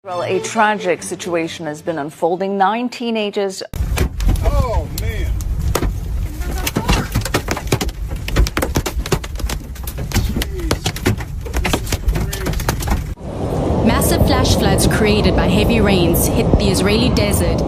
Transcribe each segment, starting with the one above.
Well, a tragic situation has been unfolding. 9 teenagers. Oh, man. Massive flash floods created by heavy rains hit the Israeli desert.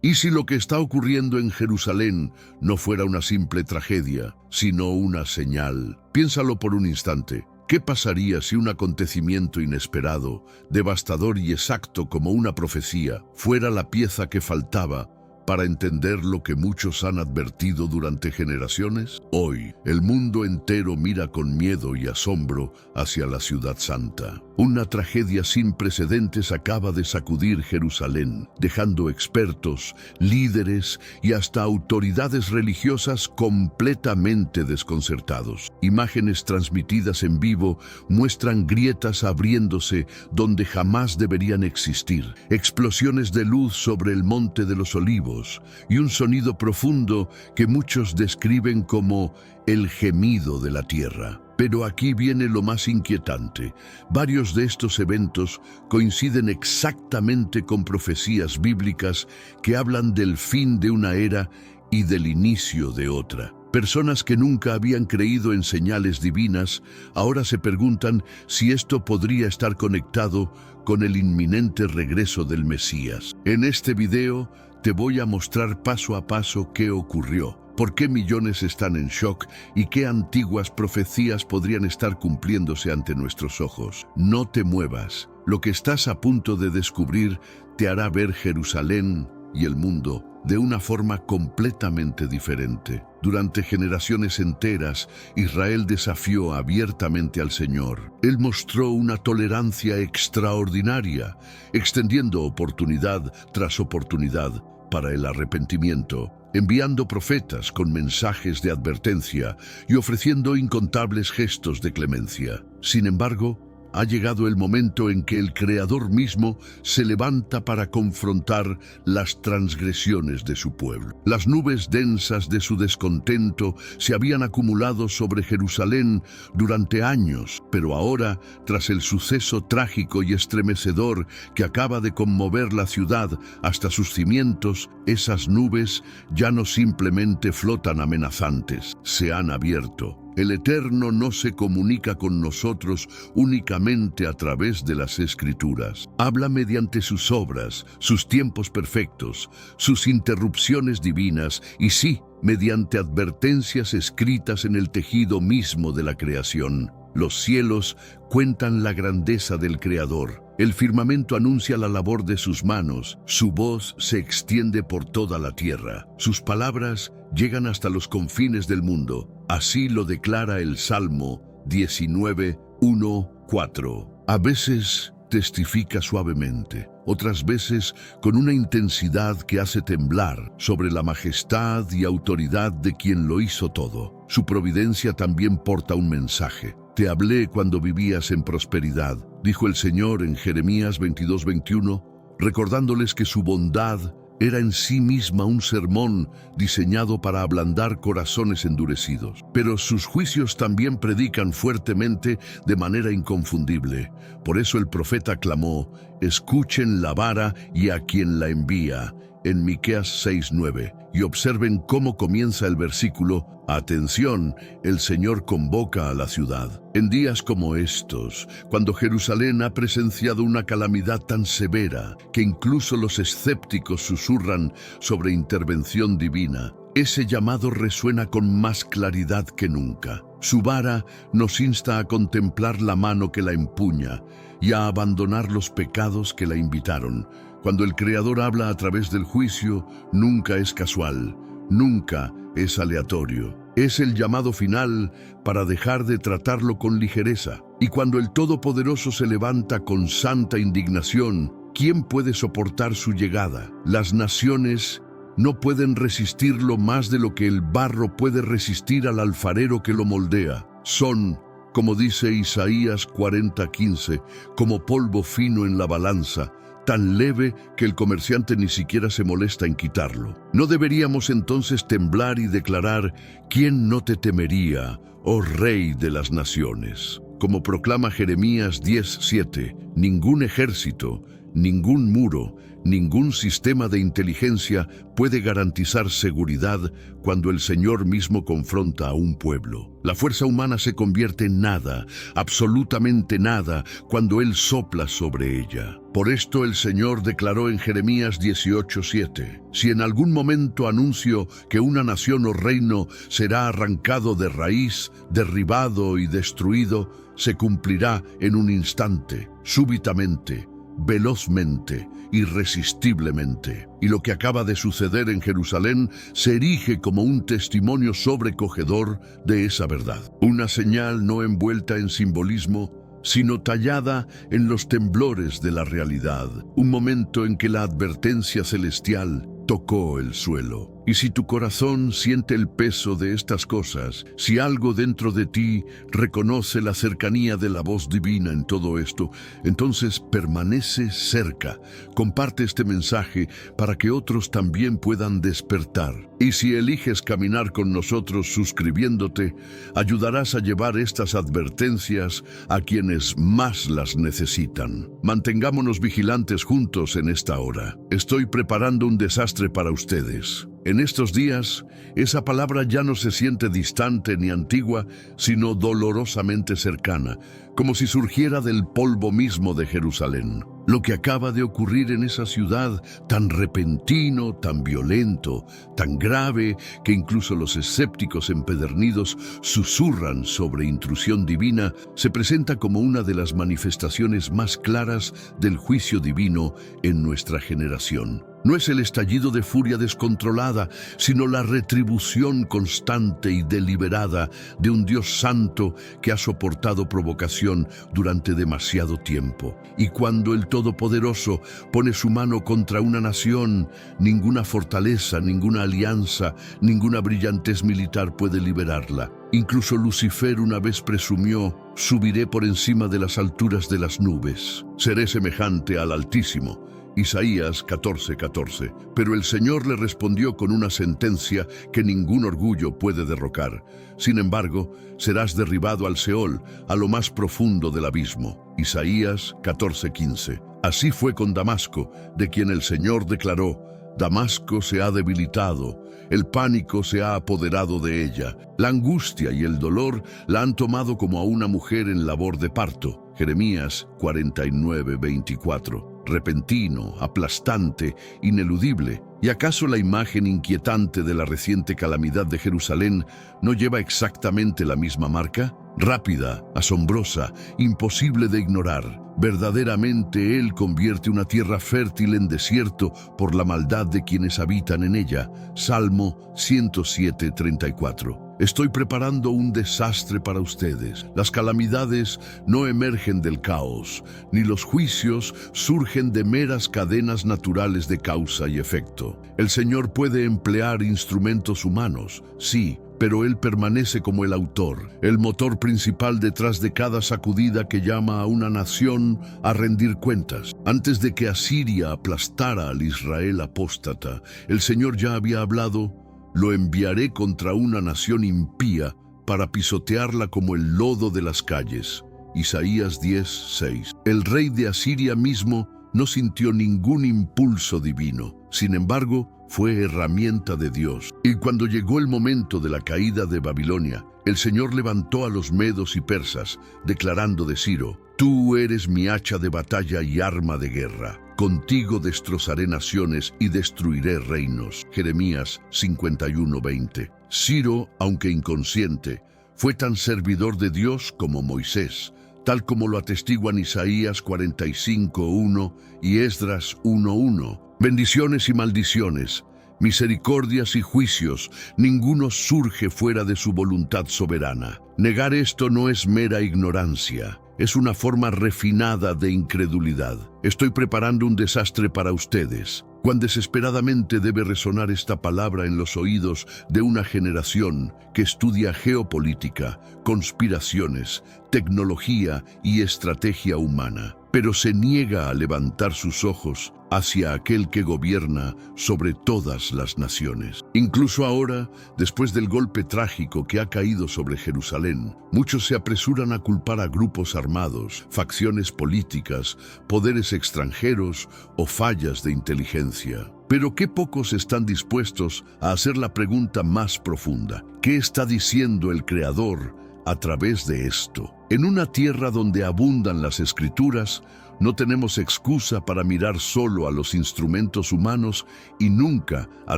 ¿Y si lo que está ocurriendo en Jerusalén no fuera una simple tragedia, sino una señal? Piénsalo por un instante. ¿Qué pasaría si un acontecimiento inesperado, devastador y exacto como una profecía, fuera la pieza que faltaba para entender lo que muchos han advertido durante generaciones? Hoy, el mundo entero mira con miedo y asombro hacia la Ciudad Santa. Una tragedia sin precedentes acaba de sacudir Jerusalén, dejando expertos, líderes y hasta autoridades religiosas completamente desconcertados. Imágenes transmitidas en vivo muestran grietas abriéndose donde jamás deberían existir, explosiones de luz sobre el Monte de los Olivos y un sonido profundo que muchos describen como el gemido de la tierra. Pero aquí viene lo más inquietante. Varios de estos eventos coinciden exactamente con profecías bíblicas que hablan del fin de una era y del inicio de otra. Personas que nunca habían creído en señales divinas ahora se preguntan si esto podría estar conectado con el inminente regreso del Mesías. En este video te voy a mostrar paso a paso qué ocurrió, por qué millones están en shock y qué antiguas profecías podrían estar cumpliéndose ante nuestros ojos. No te muevas. Lo que estás a punto de descubrir te hará ver Jerusalén y el mundo de una forma completamente diferente. Durante generaciones enteras, Israel desafió abiertamente al Señor. Él mostró una tolerancia extraordinaria, extendiendo oportunidad tras oportunidad para el arrepentimiento, enviando profetas con mensajes de advertencia y ofreciendo incontables gestos de clemencia. Sin embargo, ha llegado el momento en que el Creador mismo se levanta para confrontar las transgresiones de su pueblo. Las nubes densas de su descontento se habían acumulado sobre Jerusalén durante años, pero ahora, tras el suceso trágico y estremecedor que acaba de conmover la ciudad hasta sus cimientos, esas nubes ya no simplemente flotan amenazantes, se han abierto. El Eterno no se comunica con nosotros únicamente a través de las Escrituras. Habla mediante sus obras, sus tiempos perfectos, sus interrupciones divinas y sí, mediante advertencias escritas en el tejido mismo de la creación. Los cielos cuentan la grandeza del Creador. El firmamento anuncia la labor de sus manos. Su voz se extiende por toda la tierra. Sus palabras llegan hasta los confines del mundo. Así lo declara el Salmo 19, 1, 4. A veces testifica suavemente, otras veces con una intensidad que hace temblar sobre la majestad y autoridad de quien lo hizo todo. Su providencia también porta un mensaje. Te hablé cuando vivías en prosperidad, dijo el Señor en Jeremías 22, 21, recordándoles que su bondad era en sí misma un sermón diseñado para ablandar corazones endurecidos. Pero sus juicios también predican fuertemente de manera inconfundible. Por eso el profeta clamó, escuchen la vara y a quien la envía, en Miqueas 6:9. Y observen cómo comienza el versículo, atención, el Señor convoca a la ciudad. En días como estos, cuando Jerusalén ha presenciado una calamidad tan severa que incluso los escépticos susurran sobre intervención divina, ese llamado resuena con más claridad que nunca. Su vara nos insta a contemplar la mano que la empuña y a abandonar los pecados que la invitaron. Cuando el Creador habla a través del juicio, nunca es casual, nunca es aleatorio. Es el llamado final para dejar de tratarlo con ligereza. Y cuando el Todopoderoso se levanta con santa indignación, ¿quién puede soportar su llegada? Las naciones no pueden resistirlo más de lo que el barro puede resistir al alfarero que lo moldea. Son, como dice Isaías 40:15, como polvo fino en la balanza, tan leve que el comerciante ni siquiera se molesta en quitarlo. ¿No deberíamos entonces temblar y declarar: ¿quién no te temería, oh Rey de las naciones? Como proclama Jeremías 10:7, ningún ejército, ningún muro, ningún sistema de inteligencia puede garantizar seguridad cuando el Señor mismo confronta a un pueblo. La fuerza humana se convierte en nada, absolutamente nada, cuando Él sopla sobre ella. Por esto el Señor declaró en Jeremías 18:7, si en algún momento anuncio que una nación o reino será arrancado de raíz, derribado y destruido, se cumplirá en un instante, súbitamente, velozmente, irresistiblemente. Y lo que acaba de suceder en Jerusalén se erige como un testimonio sobrecogedor de esa verdad. Una señal no envuelta en simbolismo, sino tallada en los temblores de la realidad. Un momento en que la advertencia celestial tocó el suelo. Y si tu corazón siente el peso de estas cosas, si algo dentro de ti reconoce la cercanía de la voz divina en todo esto, entonces permanece cerca. Comparte este mensaje para que otros también puedan despertar. Y si eliges caminar con nosotros suscribiéndote, ayudarás a llevar estas advertencias a quienes más las necesitan. Mantengámonos vigilantes juntos en esta hora. Estoy preparando un desastre para ustedes. En estos días, esa palabra ya no se siente distante ni antigua, sino dolorosamente cercana, como si surgiera del polvo mismo de Jerusalén. Lo que acaba de ocurrir en esa ciudad, tan repentino, tan violento, tan grave, que incluso los escépticos empedernidos susurran sobre intrusión divina, se presenta como una de las manifestaciones más claras del juicio divino en nuestra generación. No es el estallido de furia descontrolada, sino la retribución constante y deliberada de un Dios santo que ha soportado provocación durante demasiado tiempo. Y cuando el Todopoderoso pone su mano contra una nación, ninguna fortaleza, ninguna alianza, ninguna brillantez militar puede liberarla. Incluso Lucifer una vez presumió: subiré por encima de las alturas de las nubes, seré semejante al Altísimo. Isaías 14:14. Pero el Señor le respondió con una sentencia que ningún orgullo puede derrocar. Sin embargo, serás derribado al Seol, a lo más profundo del abismo. Isaías 14:15. Así fue con Damasco, de quien el Señor declaró: Damasco se ha debilitado, el pánico se ha apoderado de ella, la angustia y el dolor la han tomado como a una mujer en labor de parto. Jeremías 49:24. Repentino, aplastante, ineludible. ¿Y acaso la imagen inquietante de la reciente calamidad de Jerusalén no lleva exactamente la misma marca? Rápida, asombrosa, imposible de ignorar. Verdaderamente Él convierte una tierra fértil en desierto por la maldad de quienes habitan en ella. Salmo 107:34. Estoy preparando un desastre para ustedes. Las calamidades no emergen del caos, ni los juicios surgen de meras cadenas naturales de causa y efecto. El Señor puede emplear instrumentos humanos, sí, pero Él permanece como el autor, el motor principal detrás de cada sacudida que llama a una nación a rendir cuentas. Antes de que Asiria aplastara al Israel apóstata, el Señor ya había hablado: lo enviaré contra una nación impía para pisotearla como el lodo de las calles. Isaías 10:6. El rey de Asiria mismo no sintió ningún impulso divino. Sin embargo, fue herramienta de Dios. Y cuando llegó el momento de la caída de Babilonia, el Señor levantó a los medos y persas, declarando de Ciro: Tú eres mi hacha de batalla y arma de guerra. Contigo destrozaré naciones y destruiré reinos. Jeremías 51:20. Ciro, aunque inconsciente, fue tan servidor de Dios como Moisés, tal como lo atestiguan Isaías 45:1 y Esdras 1:1. Bendiciones y maldiciones, misericordias y juicios, ninguno surge fuera de su voluntad soberana. Negar esto no es mera ignorancia, es una forma refinada de incredulidad. estoy preparando un desastre para ustedes. Cuán desesperadamente debe resonar esta palabra en los oídos de una generación que estudia geopolítica, conspiraciones, tecnología y estrategia humana, pero se niega a levantar sus ojos hacia aquel que gobierna sobre todas las naciones. Incluso ahora, después del golpe trágico que ha caído sobre Jerusalén, muchos se apresuran a culpar a grupos armados, facciones políticas, poderes extranjeros o fallas de inteligencia. Pero qué pocos están dispuestos a hacer la pregunta más profunda. ¿Qué está diciendo el Creador a través de esto? En una tierra donde abundan las Escrituras, no tenemos excusa para mirar solo a los instrumentos humanos y nunca a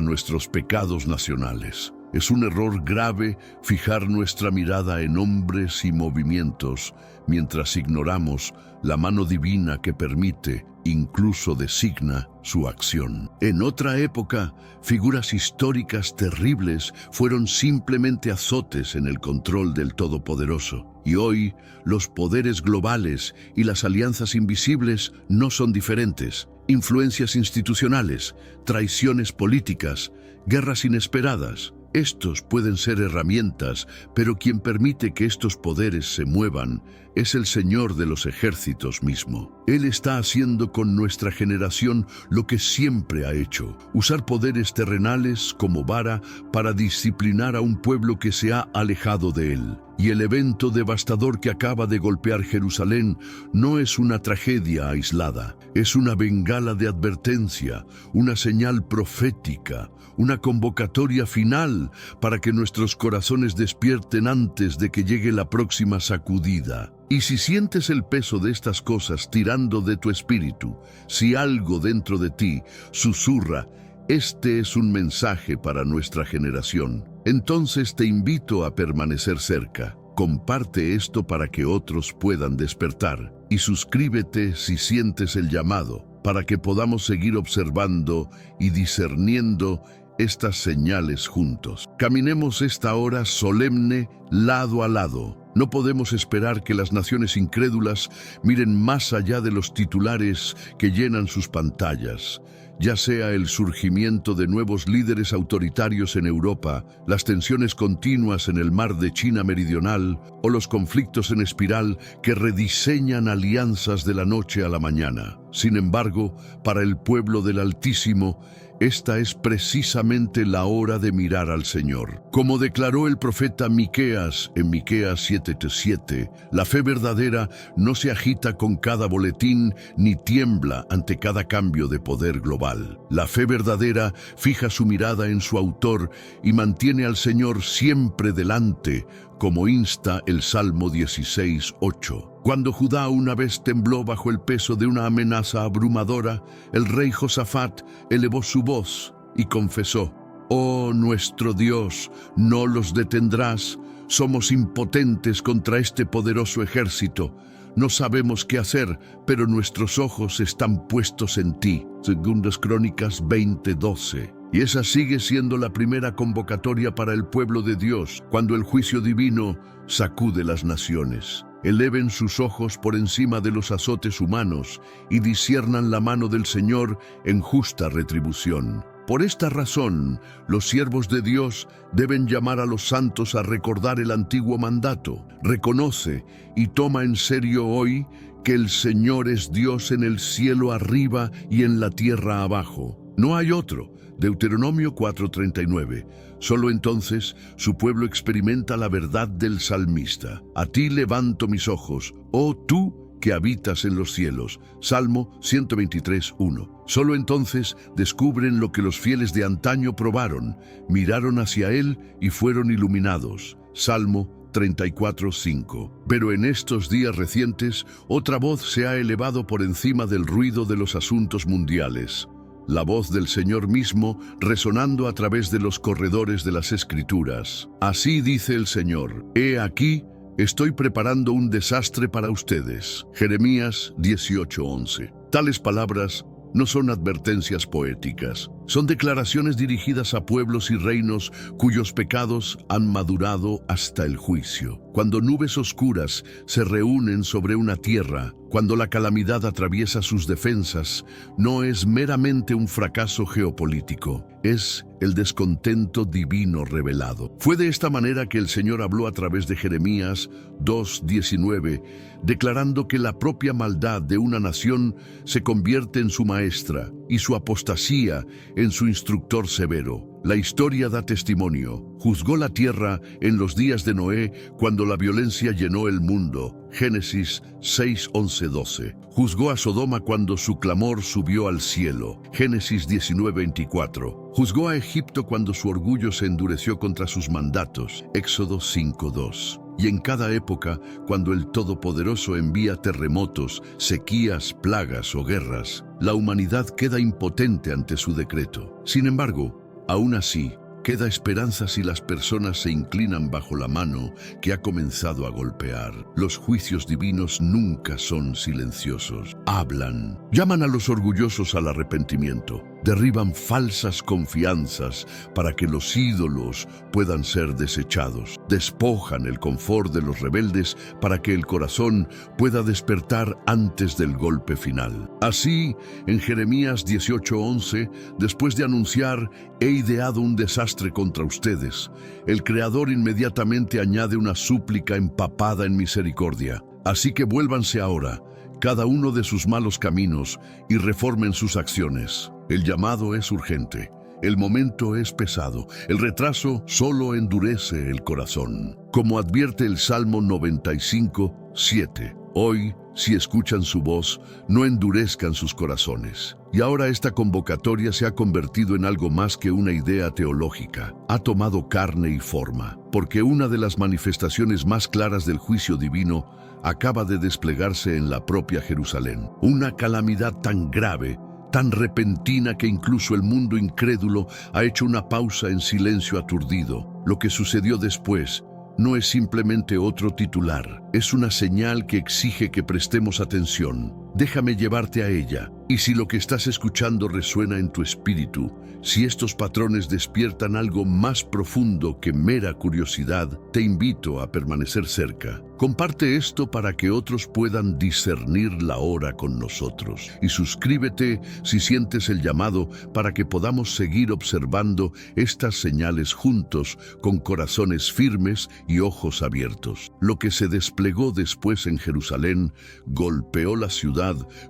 nuestros pecados nacionales. Es un error grave fijar nuestra mirada en hombres y movimientos mientras ignoramos la mano divina que permite, incluso designa, su acción. En otra época, figuras históricas terribles fueron simplemente azotes en el control del Todopoderoso. Y hoy, los poderes globales y las alianzas invisibles no son diferentes. Influencias institucionales, traiciones políticas, guerras inesperadas. Estos pueden ser herramientas, pero quien permite que estos poderes se muevan es el Señor de los ejércitos mismo. Él está haciendo con nuestra generación lo que siempre ha hecho: usar poderes terrenales como vara para disciplinar a un pueblo que se ha alejado de él. Y el evento devastador que acaba de golpear Jerusalén no es una tragedia aislada, es una bengala de advertencia, una señal profética, una convocatoria final para que nuestros corazones despierten antes de que llegue la próxima sacudida. Y si sientes el peso de estas cosas tirando de tu espíritu, si algo dentro de ti susurra, este es un mensaje para nuestra generación, entonces te invito a permanecer cerca. Comparte esto para que otros puedan despertar y suscríbete si sientes el llamado, para que podamos seguir observando y discerniendo estas señales juntos. Caminemos esta hora solemne lado a lado. No podemos esperar que las naciones incrédulas miren más allá de los titulares que llenan sus pantallas. Ya sea el surgimiento de nuevos líderes autoritarios en Europa, las tensiones continuas en el mar de China Meridional o los conflictos en espiral que rediseñan alianzas de la noche a la mañana. Sin embargo, para el pueblo del Altísimo, esta es precisamente la hora de mirar al Señor. Como declaró el profeta Miqueas en Miqueas 7:7, la fe verdadera no se agita con cada boletín ni tiembla ante cada cambio de poder global. La fe verdadera fija su mirada en su autor y mantiene al Señor siempre delante, como insta el Salmo 16:8. Cuando Judá una vez tembló bajo el peso de una amenaza abrumadora, el rey Josafat elevó su voz y confesó: «Oh nuestro Dios, no los detendrás, somos impotentes contra este poderoso ejército. No sabemos qué hacer, pero nuestros ojos están puestos en ti». Segundas Crónicas 20:12. Y esa sigue siendo la primera convocatoria para el pueblo de Dios, cuando el juicio divino sacude las naciones. Eleven sus ojos por encima de los azotes humanos y disciernan la mano del Señor en justa retribución. Por esta razón, los siervos de Dios deben llamar a los santos a recordar el antiguo mandato. Reconoce y toma en serio hoy que el Señor es Dios en el cielo arriba y en la tierra abajo. No hay otro. Deuteronomio 4:39. Solo entonces su pueblo experimenta la verdad del salmista. A ti levanto mis ojos, oh tú que habitas en los cielos. Salmo 123:1. Solo entonces descubren lo que los fieles de antaño probaron, miraron hacia él y fueron iluminados. Salmo 34:5. Pero en estos días recientes, otra voz se ha elevado por encima del ruido de los asuntos mundiales. La voz del Señor mismo resonando a través de los corredores de las Escrituras. Así dice el Señor: «He aquí, estoy preparando un desastre para ustedes». Jeremías 18:11. Tales palabras no son advertencias poéticas, son declaraciones dirigidas a pueblos y reinos cuyos pecados han madurado hasta el juicio. Cuando nubes oscuras se reúnen sobre una tierra, cuando la calamidad atraviesa sus defensas, no es meramente un fracaso geopolítico, es el descontento divino revelado. Fue de esta manera que el Señor habló a través de Jeremías 2:19, declarando que la propia maldad de una nación se convierte en su maestra y su apostasía en su instructor severo. La historia da testimonio. Juzgó la tierra en los días de Noé, cuando la violencia llenó el mundo. Génesis 6:11-12. Juzgó a Sodoma cuando su clamor subió al cielo. Génesis 19:24. Juzgó a Egipto cuando su orgullo se endureció contra sus mandatos. Éxodo 5:2. Y en cada época, cuando el Todopoderoso envía terremotos, sequías, plagas o guerras, la humanidad queda impotente ante su decreto. Sin embargo, aún así, queda esperanza si las personas se inclinan bajo la mano que ha comenzado a golpear. Los juicios divinos nunca son silenciosos. Hablan, llaman a los orgullosos al arrepentimiento, derriban falsas confianzas para que los ídolos puedan ser desechados, despojan el confort de los rebeldes para que el corazón pueda despertar antes del golpe final. Así, en Jeremías 18:11, después de anunciar: «He ideado un desastre contra ustedes», el Creador inmediatamente añade una súplica empapada en misericordia. «Así que vuélvanse ahora, cada uno de sus malos caminos, y reformen sus acciones». El llamado es urgente, el momento es pesado, el retraso solo endurece el corazón. Como advierte el Salmo 95:7, hoy, si escuchan su voz, no endurezcan sus corazones. Y ahora esta convocatoria se ha convertido en algo más que una idea teológica. Ha tomado carne y forma, porque una de las manifestaciones más claras del juicio divino acaba de desplegarse en la propia Jerusalén. Una calamidad tan grave, tan repentina, que incluso el mundo incrédulo ha hecho una pausa en silencio aturdido. Lo que sucedió después no es simplemente otro titular, es una señal que exige que prestemos atención. Déjame llevarte a ella. Y si lo que estás escuchando resuena en tu espíritu, si estos patrones despiertan algo más profundo que mera curiosidad, te invito a permanecer cerca. Comparte esto para que otros puedan discernir la hora con nosotros. Y suscríbete si sientes el llamado, para que podamos seguir observando estas señales juntos, con corazones firmes y ojos abiertos. Lo que se desplegó después en Jerusalén golpeó la ciudad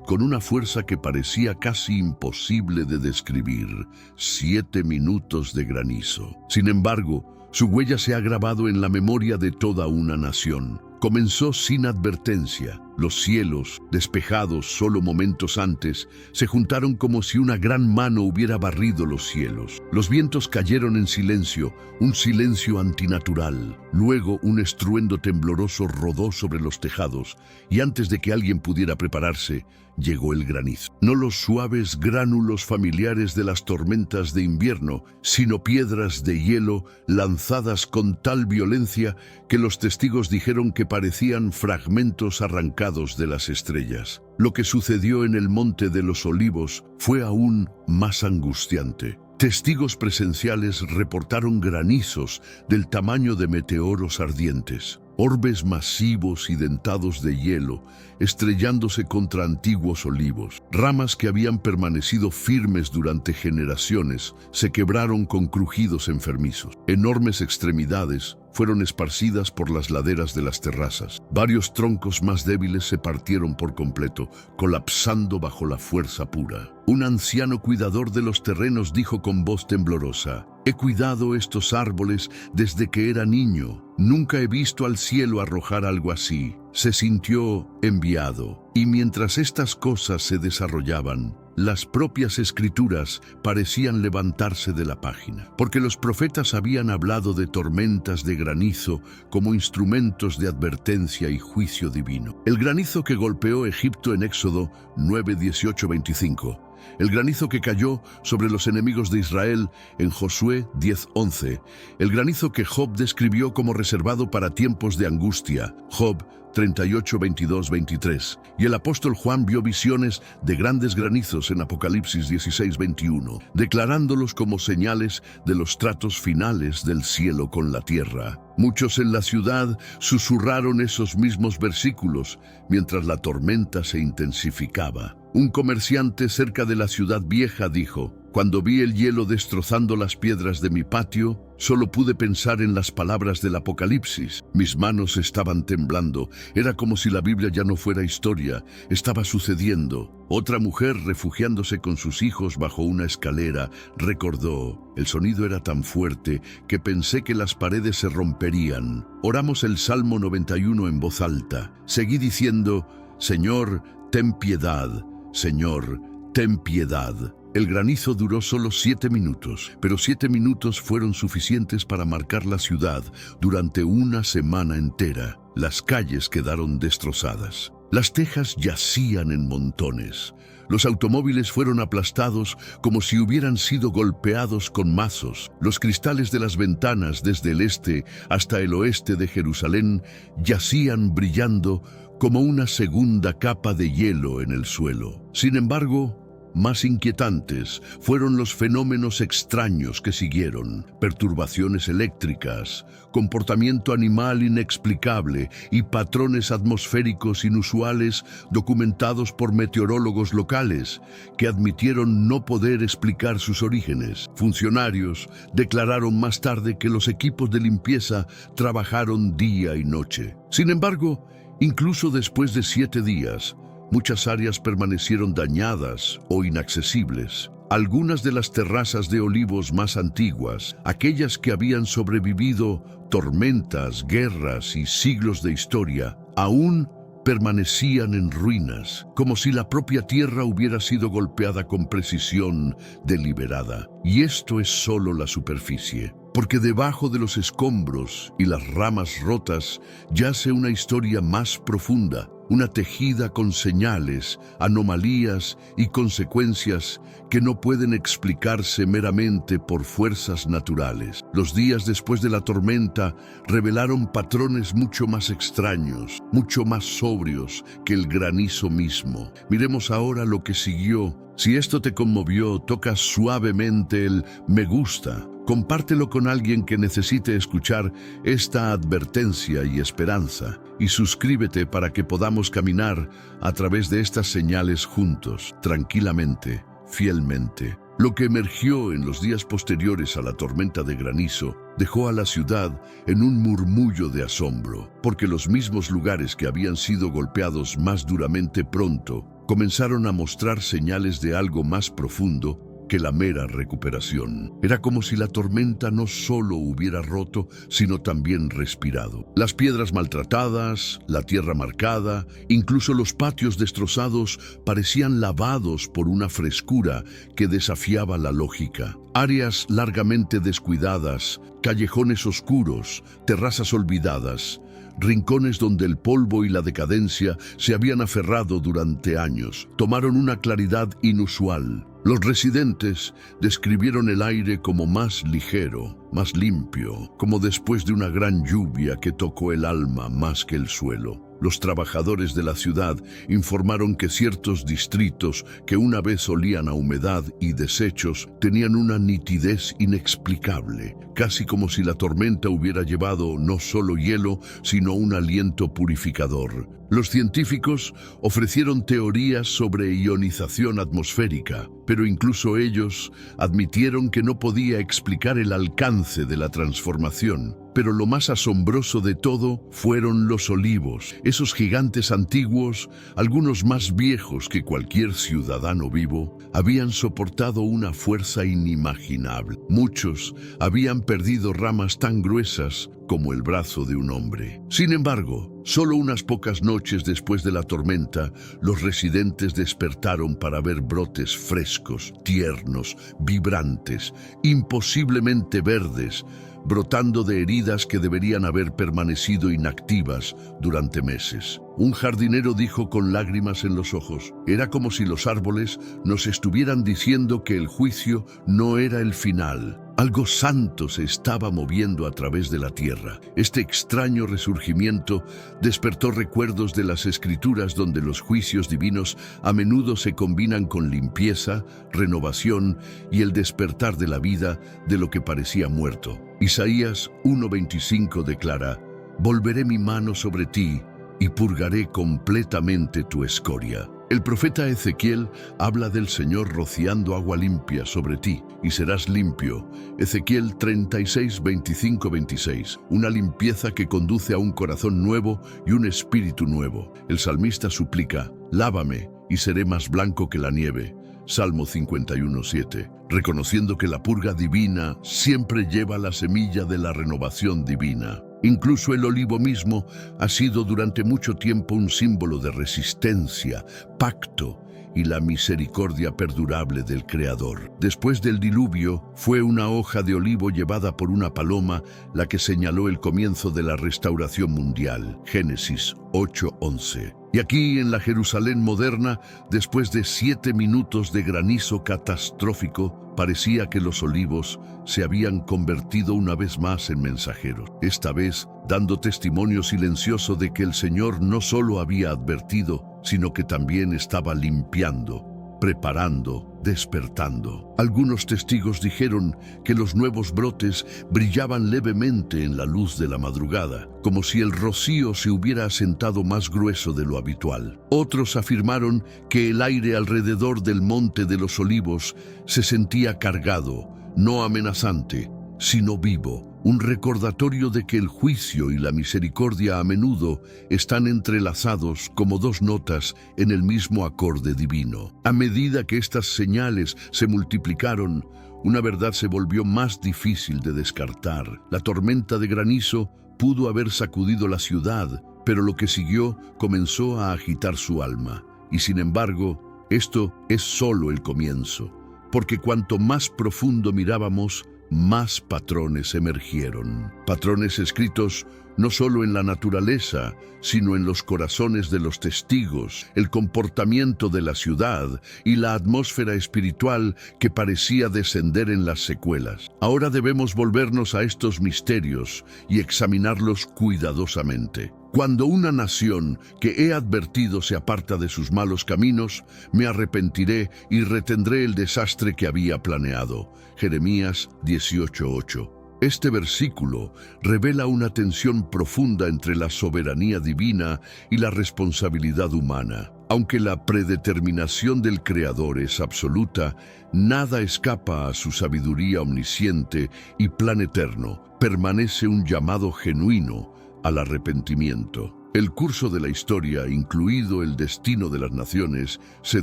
con una fuerza que parecía casi imposible de describir. 7 minutos de granizo. Sin embargo, su huella se ha grabado en la memoria de toda una nación. Comenzó sin advertencia. Los cielos, despejados solo momentos antes, se juntaron como si una gran mano hubiera barrido los cielos. Los vientos cayeron en silencio, un silencio antinatural. Luego un estruendo tembloroso rodó sobre los tejados, y antes de que alguien pudiera prepararse, llegó el granizo. No los suaves gránulos familiares de las tormentas de invierno, sino piedras de hielo lanzadas con tal violencia que los testigos dijeron que parecían fragmentos arrancados de las estrellas. Lo que sucedió en el Monte de los Olivos fue aún más angustiante. Testigos presenciales reportaron granizos del tamaño de meteoros ardientes, orbes masivos y dentados de hielo estrellándose contra antiguos olivos. Ramas que habían permanecido firmes durante generaciones se quebraron con crujidos enfermizos. Enormes extremidades fueron esparcidas por las laderas de las terrazas. Varios troncos más débiles se partieron por completo, colapsando bajo la fuerza pura. Un anciano cuidador de los terrenos dijo con voz temblorosa: «He cuidado estos árboles desde que era niño. Nunca he visto al cielo arrojar algo así». Se sintió enviado. Y mientras estas cosas se desarrollaban, las propias escrituras parecían levantarse de la página, porque los profetas habían hablado de tormentas de granizo como instrumentos de advertencia y juicio divino. El granizo que golpeó Egipto en Éxodo 9:18-25. El granizo que cayó sobre los enemigos de Israel en Josué 10:11. El granizo que Job describió como reservado para tiempos de angustia. Job 38, 22, 23. Y el apóstol Juan vio visiones de grandes granizos en Apocalipsis 16, 21, declarándolos como señales de los tratos finales del cielo con la tierra. Muchos en la ciudad susurraron esos mismos versículos mientras la tormenta se intensificaba. Un comerciante cerca de la ciudad vieja dijo: «Cuando vi el hielo destrozando las piedras de mi patio, solo pude pensar en las palabras del Apocalipsis. Mis manos estaban temblando. Era como si la Biblia ya no fuera historia, estaba sucediendo». Otra mujer, refugiándose con sus hijos bajo una escalera, recordó: «El sonido era tan fuerte que pensé que las paredes se romperían». Oramos el Salmo 91 en voz alta. Seguí diciendo: «Señor, ten piedad. Señor, ten piedad». El granizo duró solo 7 minutos, pero 7 minutos fueron suficientes para marcar la ciudad durante una semana entera. Las calles quedaron destrozadas. Las tejas yacían en montones. Los automóviles fueron aplastados como si hubieran sido golpeados con mazos. Los cristales de las ventanas desde el este hasta el oeste de Jerusalén yacían brillando como una segunda capa de hielo en el suelo. Sin embargo, más inquietantes fueron los fenómenos extraños que siguieron: perturbaciones eléctricas, comportamiento animal inexplicable y patrones atmosféricos inusuales documentados por meteorólogos locales que admitieron no poder explicar sus orígenes. Funcionarios declararon más tarde que los equipos de limpieza trabajaron día y noche. Sin embargo, incluso después de 7 días, muchas áreas permanecieron dañadas o inaccesibles. Algunas de las terrazas de olivos más antiguas, aquellas que habían sobrevivido tormentas, guerras y siglos de historia, aún permanecían en ruinas, como si la propia tierra hubiera sido golpeada con precisión deliberada. Y esto es solo la superficie, porque debajo de los escombros y las ramas rotas yace una historia más profunda, una tejida con señales, anomalías y consecuencias que no pueden explicarse meramente por fuerzas naturales. Los días después de la tormenta revelaron patrones mucho más extraños, mucho más sobrios que el granizo mismo. Miremos ahora lo que siguió. Si esto te conmovió, toca suavemente el me gusta. Compártelo con alguien que necesite escuchar esta advertencia y esperanza. Y suscríbete para que podamos caminar a través de estas señales juntos, tranquilamente, fielmente. Lo que emergió en los días posteriores a la tormenta de granizo dejó a la ciudad en un murmullo de asombro, porque los mismos lugares que habían sido golpeados más duramente pronto comenzaron a mostrar señales de algo más profundo que la mera recuperación. Era como si la tormenta no solo hubiera roto, sino también respirado. Las piedras maltratadas, la tierra marcada, incluso los patios destrozados parecían lavados por una frescura que desafiaba la lógica. Áreas largamente descuidadas, callejones oscuros, terrazas olvidadas, rincones donde el polvo y la decadencia se habían aferrado durante años, tomaron una claridad inusual. Los residentes describieron el aire como más ligero, más limpio, como después de una gran lluvia que tocó el alma más que el suelo. Los trabajadores de la ciudad informaron que ciertos distritos que una vez olían a humedad y desechos tenían una nitidez inexplicable, casi como si la tormenta hubiera llevado no solo hielo, sino un aliento purificador. Los científicos ofrecieron teorías sobre ionización atmosférica, pero incluso ellos admitieron que no podía explicar el alcance de la transformación. Pero lo más asombroso de todo fueron los olivos, esos gigantes antiguos, algunos más viejos que cualquier ciudadano vivo, habían soportado una fuerza inimaginable. Muchos habían perdido ramas tan gruesas como el brazo de un hombre. Sin embargo, solo unas pocas noches después de la tormenta, los residentes despertaron para ver brotes frescos, tiernos, vibrantes, imposiblemente verdes, brotando de heridas que deberían haber permanecido inactivas durante meses. Un jardinero dijo con lágrimas en los ojos: era como si los árboles nos estuvieran diciendo que el juicio no era el final, Algo santo se estaba moviendo a través de la tierra. Este extraño resurgimiento despertó recuerdos de las Escrituras, donde los juicios divinos a menudo se combinan con limpieza, renovación y el despertar de la vida de lo que parecía muerto. Isaías 1:25 declara: «Volveré mi mano sobre ti y purgaré completamente tu escoria». El profeta Ezequiel habla del Señor rociando agua limpia sobre ti y serás limpio. Ezequiel 36, 25, 26. Una limpieza que conduce a un corazón nuevo y un espíritu nuevo. El salmista suplica: «Lávame y seré más blanco que la nieve». Salmo 51:7, reconociendo que la purga divina siempre lleva la semilla de la renovación divina. Incluso el olivo mismo ha sido durante mucho tiempo un símbolo de resistencia, pacto y la misericordia perdurable del Creador. Después del diluvio, fue una hoja de olivo llevada por una paloma la que señaló el comienzo de la restauración mundial. Génesis 8:11. Y aquí, en la Jerusalén moderna, después de 7 minutos de granizo catastrófico, parecía que los olivos se habían convertido una vez más en mensajeros, esta vez dando testimonio silencioso de que el Señor no solo había advertido, sino que también estaba limpiando, preparando, despertando. Algunos testigos dijeron que los nuevos brotes brillaban levemente en la luz de la madrugada, como si el rocío se hubiera asentado más grueso de lo habitual. Otros afirmaron que el aire alrededor del Monte de los Olivos se sentía cargado, no amenazante, sino vivo. Un recordatorio de que el juicio y la misericordia a menudo están entrelazados como dos notas en el mismo acorde divino. A medida que estas señales se multiplicaron, una verdad se volvió más difícil de descartar. La tormenta de granizo pudo haber sacudido la ciudad, pero lo que siguió comenzó a agitar su alma. Y sin embargo, esto es solo el comienzo, porque cuanto más profundo mirábamos, más patrones emergieron. Patrones escritos no solo en la naturaleza, sino en los corazones de los testigos, el comportamiento de la ciudad y la atmósfera espiritual que parecía descender en las secuelas. Ahora debemos volvernos a estos misterios y examinarlos cuidadosamente. Cuando una nación que he advertido se aparta de sus malos caminos, me arrepentiré y retendré el desastre que había planeado. Jeremías 18:8. Este versículo revela una tensión profunda entre la soberanía divina y la responsabilidad humana. Aunque la predeterminación del Creador es absoluta, nada escapa a su sabiduría omnisciente y plan eterno. Permanece un llamado genuino al arrepentimiento. El curso de la historia, incluido el destino de las naciones, se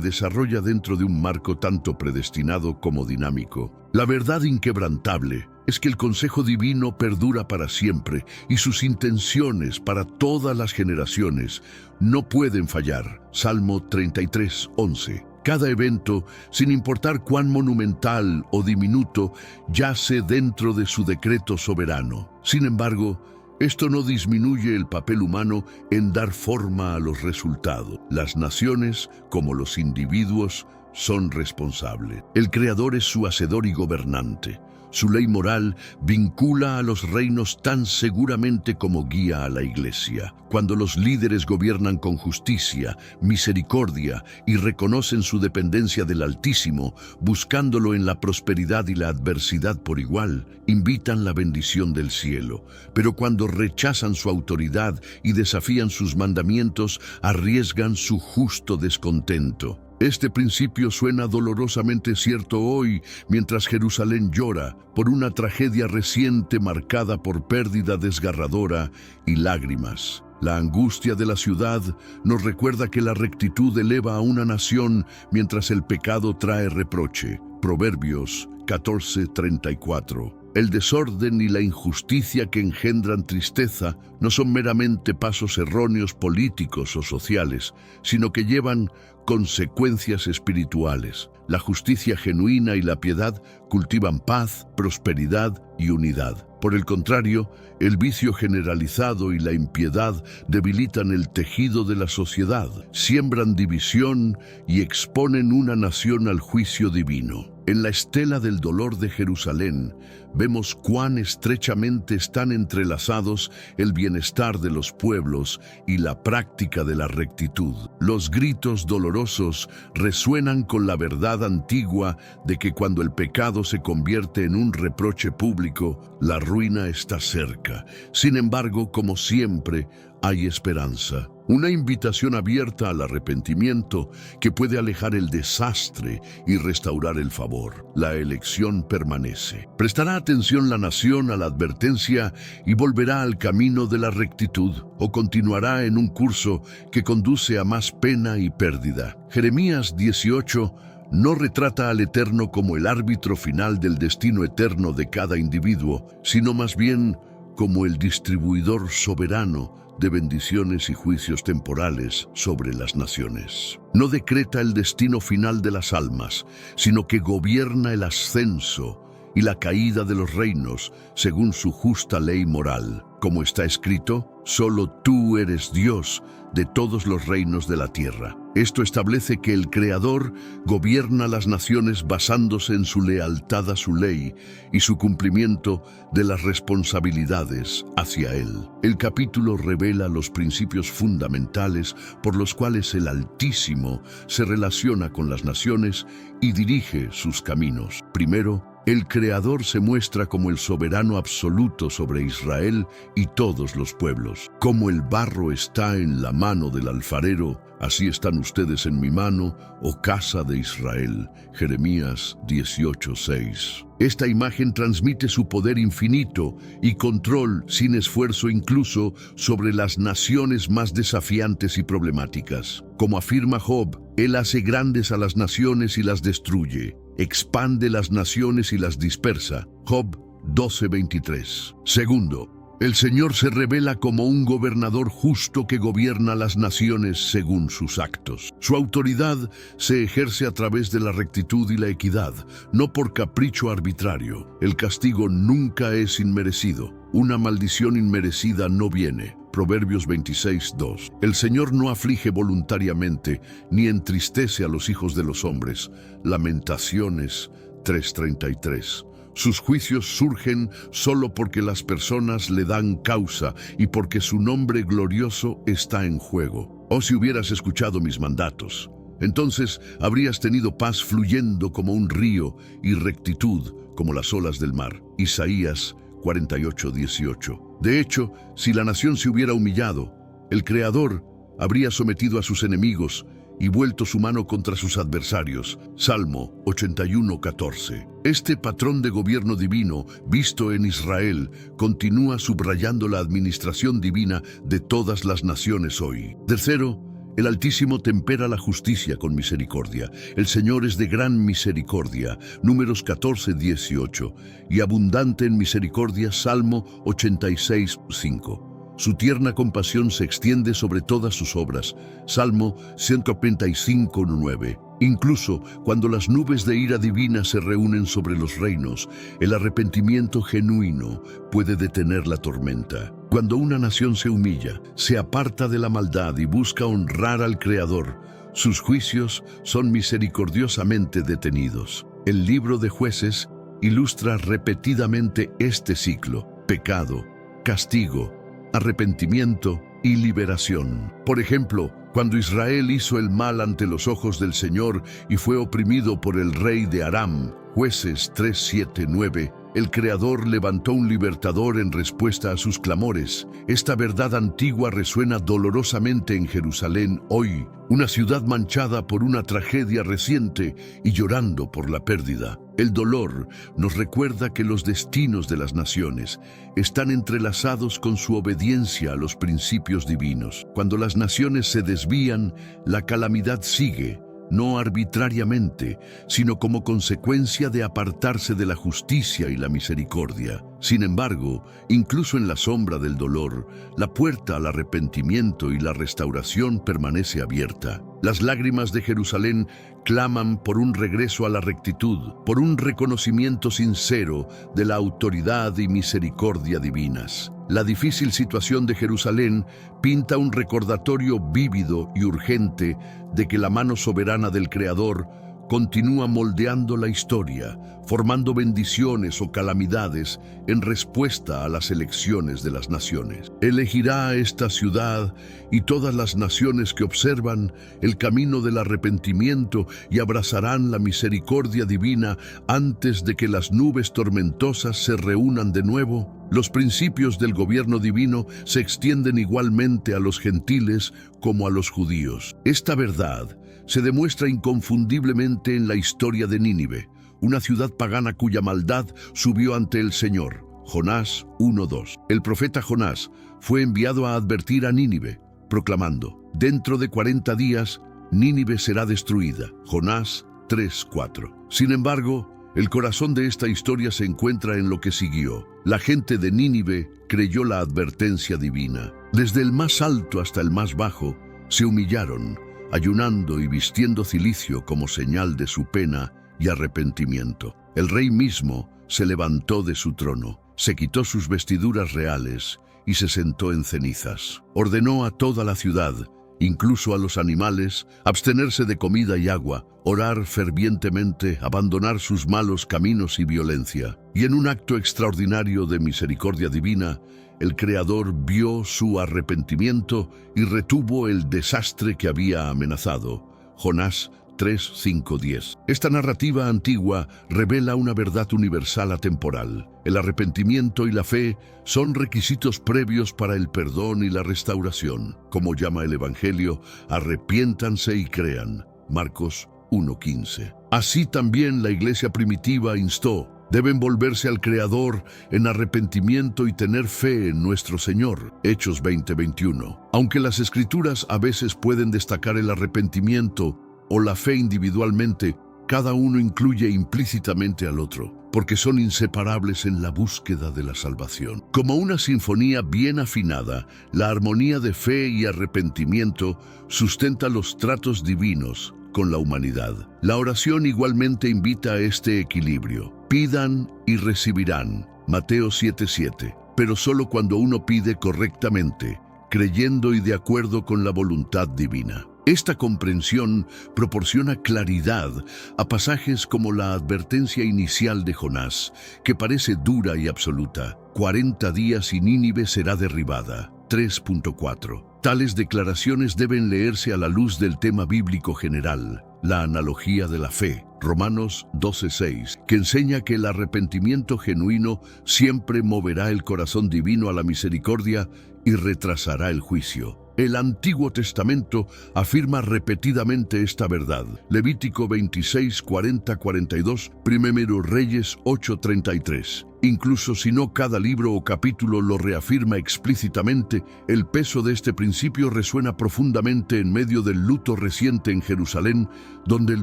desarrolla dentro de un marco tanto predestinado como dinámico. La verdad inquebrantable es que el consejo divino perdura para siempre y sus intenciones para todas las generaciones no pueden fallar. Salmo 33:11. Cada evento, sin importar cuán monumental o diminuto, yace dentro de su decreto soberano. Sin embargo, esto no disminuye el papel humano en dar forma a los resultados. Las naciones, como los individuos, son responsables. El Creador es su hacedor y gobernante. Su ley moral vincula a los reinos tan seguramente como guía a la Iglesia. Cuando los líderes gobiernan con justicia, misericordia y reconocen su dependencia del Altísimo, buscándolo en la prosperidad y la adversidad por igual, invitan la bendición del cielo. Pero cuando rechazan su autoridad y desafían sus mandamientos, arriesgan su justo descontento. Este principio suena dolorosamente cierto hoy, mientras Jerusalén llora por una tragedia reciente marcada por pérdida desgarradora y lágrimas. La angustia de la ciudad nos recuerda que la rectitud eleva a una nación mientras el pecado trae reproche. Proverbios 14:34. El desorden y la injusticia que engendran tristeza no son meramente pasos erróneos políticos o sociales, sino que llevan consecuencias espirituales. La justicia genuina y la piedad cultivan paz, prosperidad y unidad. Por el contrario, el vicio generalizado y la impiedad debilitan el tejido de la sociedad, siembran división y exponen una nación al juicio divino. En la estela del dolor de Jerusalén, vemos cuán estrechamente están entrelazados el bienestar de los pueblos y la práctica de la rectitud. Los gritos dolorosos resuenan con la verdad antigua de que cuando el pecado se convierte en un reproche público, la ruina está cerca. Sin embargo, como siempre, hay esperanza. Una invitación abierta al arrepentimiento que puede alejar el desastre y restaurar el favor. La elección permanece. Prestará atención la nación a la advertencia y volverá al camino de la rectitud, o continuará en un curso que conduce a más pena y pérdida. Jeremías 18 no retrata al Eterno como el árbitro final del destino eterno de cada individuo, sino más bien como el distribuidor soberano de bendiciones y juicios temporales sobre las naciones. No decreta el destino final de las almas, sino que gobierna el ascenso y la caída de los reinos según su justa ley moral. Como está escrito, solo tú eres Dios de todos los reinos de la tierra. Esto establece que el Creador gobierna las naciones basándose en su lealtad a su ley y su cumplimiento de las responsabilidades hacia Él. El capítulo revela los principios fundamentales por los cuales el Altísimo se relaciona con las naciones y dirige sus caminos. Primero, el Creador se muestra como el soberano absoluto sobre Israel y todos los pueblos. Como el barro está en la mano del alfarero, así están ustedes en mi mano, oh casa de Israel. Jeremías 18:6. Esta imagen transmite su poder infinito y control sin esfuerzo incluso sobre las naciones más desafiantes y problemáticas. Como afirma Job, Él hace grandes a las naciones y las destruye. Expande las naciones y las dispersa. Job 12:23. Segundo, el Señor se revela como un gobernador justo que gobierna las naciones según sus actos. Su autoridad se ejerce a través de la rectitud y la equidad, no por capricho arbitrario. El castigo nunca es inmerecido. Una maldición inmerecida no viene. Proverbios 26:2. El Señor no aflige voluntariamente, ni entristece a los hijos de los hombres. Lamentaciones 3:33. Sus juicios surgen solo porque las personas le dan causa y porque su nombre glorioso está en juego. Oh, si hubieras escuchado mis mandatos, entonces habrías tenido paz fluyendo como un río y rectitud como las olas del mar. Isaías 48:18. De hecho, si la nación se hubiera humillado, el Creador habría sometido a sus enemigos y vuelto su mano contra sus adversarios. Salmo 81:14. Este patrón de gobierno divino, visto en Israel, continúa subrayando la administración divina de todas las naciones hoy. Tercero, el Altísimo tempera la justicia con misericordia. El Señor es de gran misericordia. Números 14:18. Y abundante en misericordia. Salmo 86:5. Su tierna compasión se extiende sobre todas sus obras. Salmo 135:9. Incluso cuando las nubes de ira divina se reúnen sobre los reinos, el arrepentimiento genuino puede detener la tormenta. Cuando una nación se humilla, se aparta de la maldad y busca honrar al Creador, sus juicios son misericordiosamente detenidos. El libro de Jueces ilustra repetidamente este ciclo: pecado, castigo, arrepentimiento y liberación. Por ejemplo, cuando Israel hizo el mal ante los ojos del Señor y fue oprimido por el rey de Aram, Jueces 3:7-9, el Creador levantó un libertador en respuesta a sus clamores. Esta verdad antigua resuena dolorosamente en Jerusalén hoy, una ciudad manchada por una tragedia reciente y llorando por la pérdida. El dolor nos recuerda que los destinos de las naciones están entrelazados con su obediencia a los principios divinos. Cuando las naciones se desvían, la calamidad sigue, no arbitrariamente, sino como consecuencia de apartarse de la justicia y la misericordia. Sin embargo, incluso en la sombra del dolor, la puerta al arrepentimiento y la restauración permanece abierta. Las lágrimas de Jerusalén claman por un regreso a la rectitud, por un reconocimiento sincero de la autoridad y misericordia divinas. La difícil situación de Jerusalén pinta un recordatorio vívido y urgente de que la mano soberana del Creador continúa moldeando la historia, formando bendiciones o calamidades en respuesta a las elecciones de las naciones. Elegirá a esta ciudad y todas las naciones que observan el camino del arrepentimiento y abrazarán la misericordia divina antes de que las nubes tormentosas se reúnan de nuevo. Los principios del gobierno divino se extienden igualmente a los gentiles como a los judíos. Esta verdad se demuestra inconfundiblemente en la historia de Nínive, una ciudad pagana cuya maldad subió ante el Señor. Jonás 1:2. El profeta Jonás fue enviado a advertir a Nínive, proclamando: dentro de 40 días, Nínive será destruida. Jonás 3:4. Sin embargo, el corazón de esta historia se encuentra en lo que siguió. La gente de Nínive creyó la advertencia divina. Desde el más alto hasta el más bajo, se humillaron, ayunando y vistiendo cilicio como señal de su pena y arrepentimiento. El rey mismo se levantó de su trono, se quitó sus vestiduras reales y se sentó en cenizas. Ordenó a toda la ciudad, incluso a los animales, abstenerse de comida y agua, orar fervientemente, abandonar sus malos caminos y violencia. Y en un acto extraordinario de misericordia divina, el Creador vio su arrepentimiento y retuvo el desastre que había amenazado. Jonás 3:5-10. Esta narrativa antigua revela una verdad universal atemporal. El arrepentimiento y la fe son requisitos previos para el perdón y la restauración. Como llama el Evangelio, arrepiéntanse y crean. Marcos 1:15. Así también la iglesia primitiva instó: deben volverse al Creador en arrepentimiento y tener fe en nuestro Señor. Hechos 20:21. Aunque las Escrituras a veces pueden destacar el arrepentimiento o la fe individualmente, cada uno incluye implícitamente al otro, porque son inseparables en la búsqueda de la salvación. Como una sinfonía bien afinada, la armonía de fe y arrepentimiento sustenta los tratos divinos con la humanidad. La oración igualmente invita a este equilibrio. Pidan y recibirán. Mateo 7:7. Pero solo cuando uno pide correctamente, creyendo y de acuerdo con la voluntad divina. Esta comprensión proporciona claridad a pasajes como la advertencia inicial de Jonás, que parece dura y absoluta. 40 días y Nínive será derribada. 3.4. Tales declaraciones deben leerse a la luz del tema bíblico general, la analogía de la fe, Romanos 12:6, que enseña que el arrepentimiento genuino siempre moverá el corazón divino a la misericordia y retrasará el juicio. El Antiguo Testamento afirma repetidamente esta verdad. Levítico 26, 40, 42, Primero Reyes 8:33. Incluso si no cada libro o capítulo lo reafirma explícitamente, el peso de este principio resuena profundamente en medio del luto reciente en Jerusalén, donde el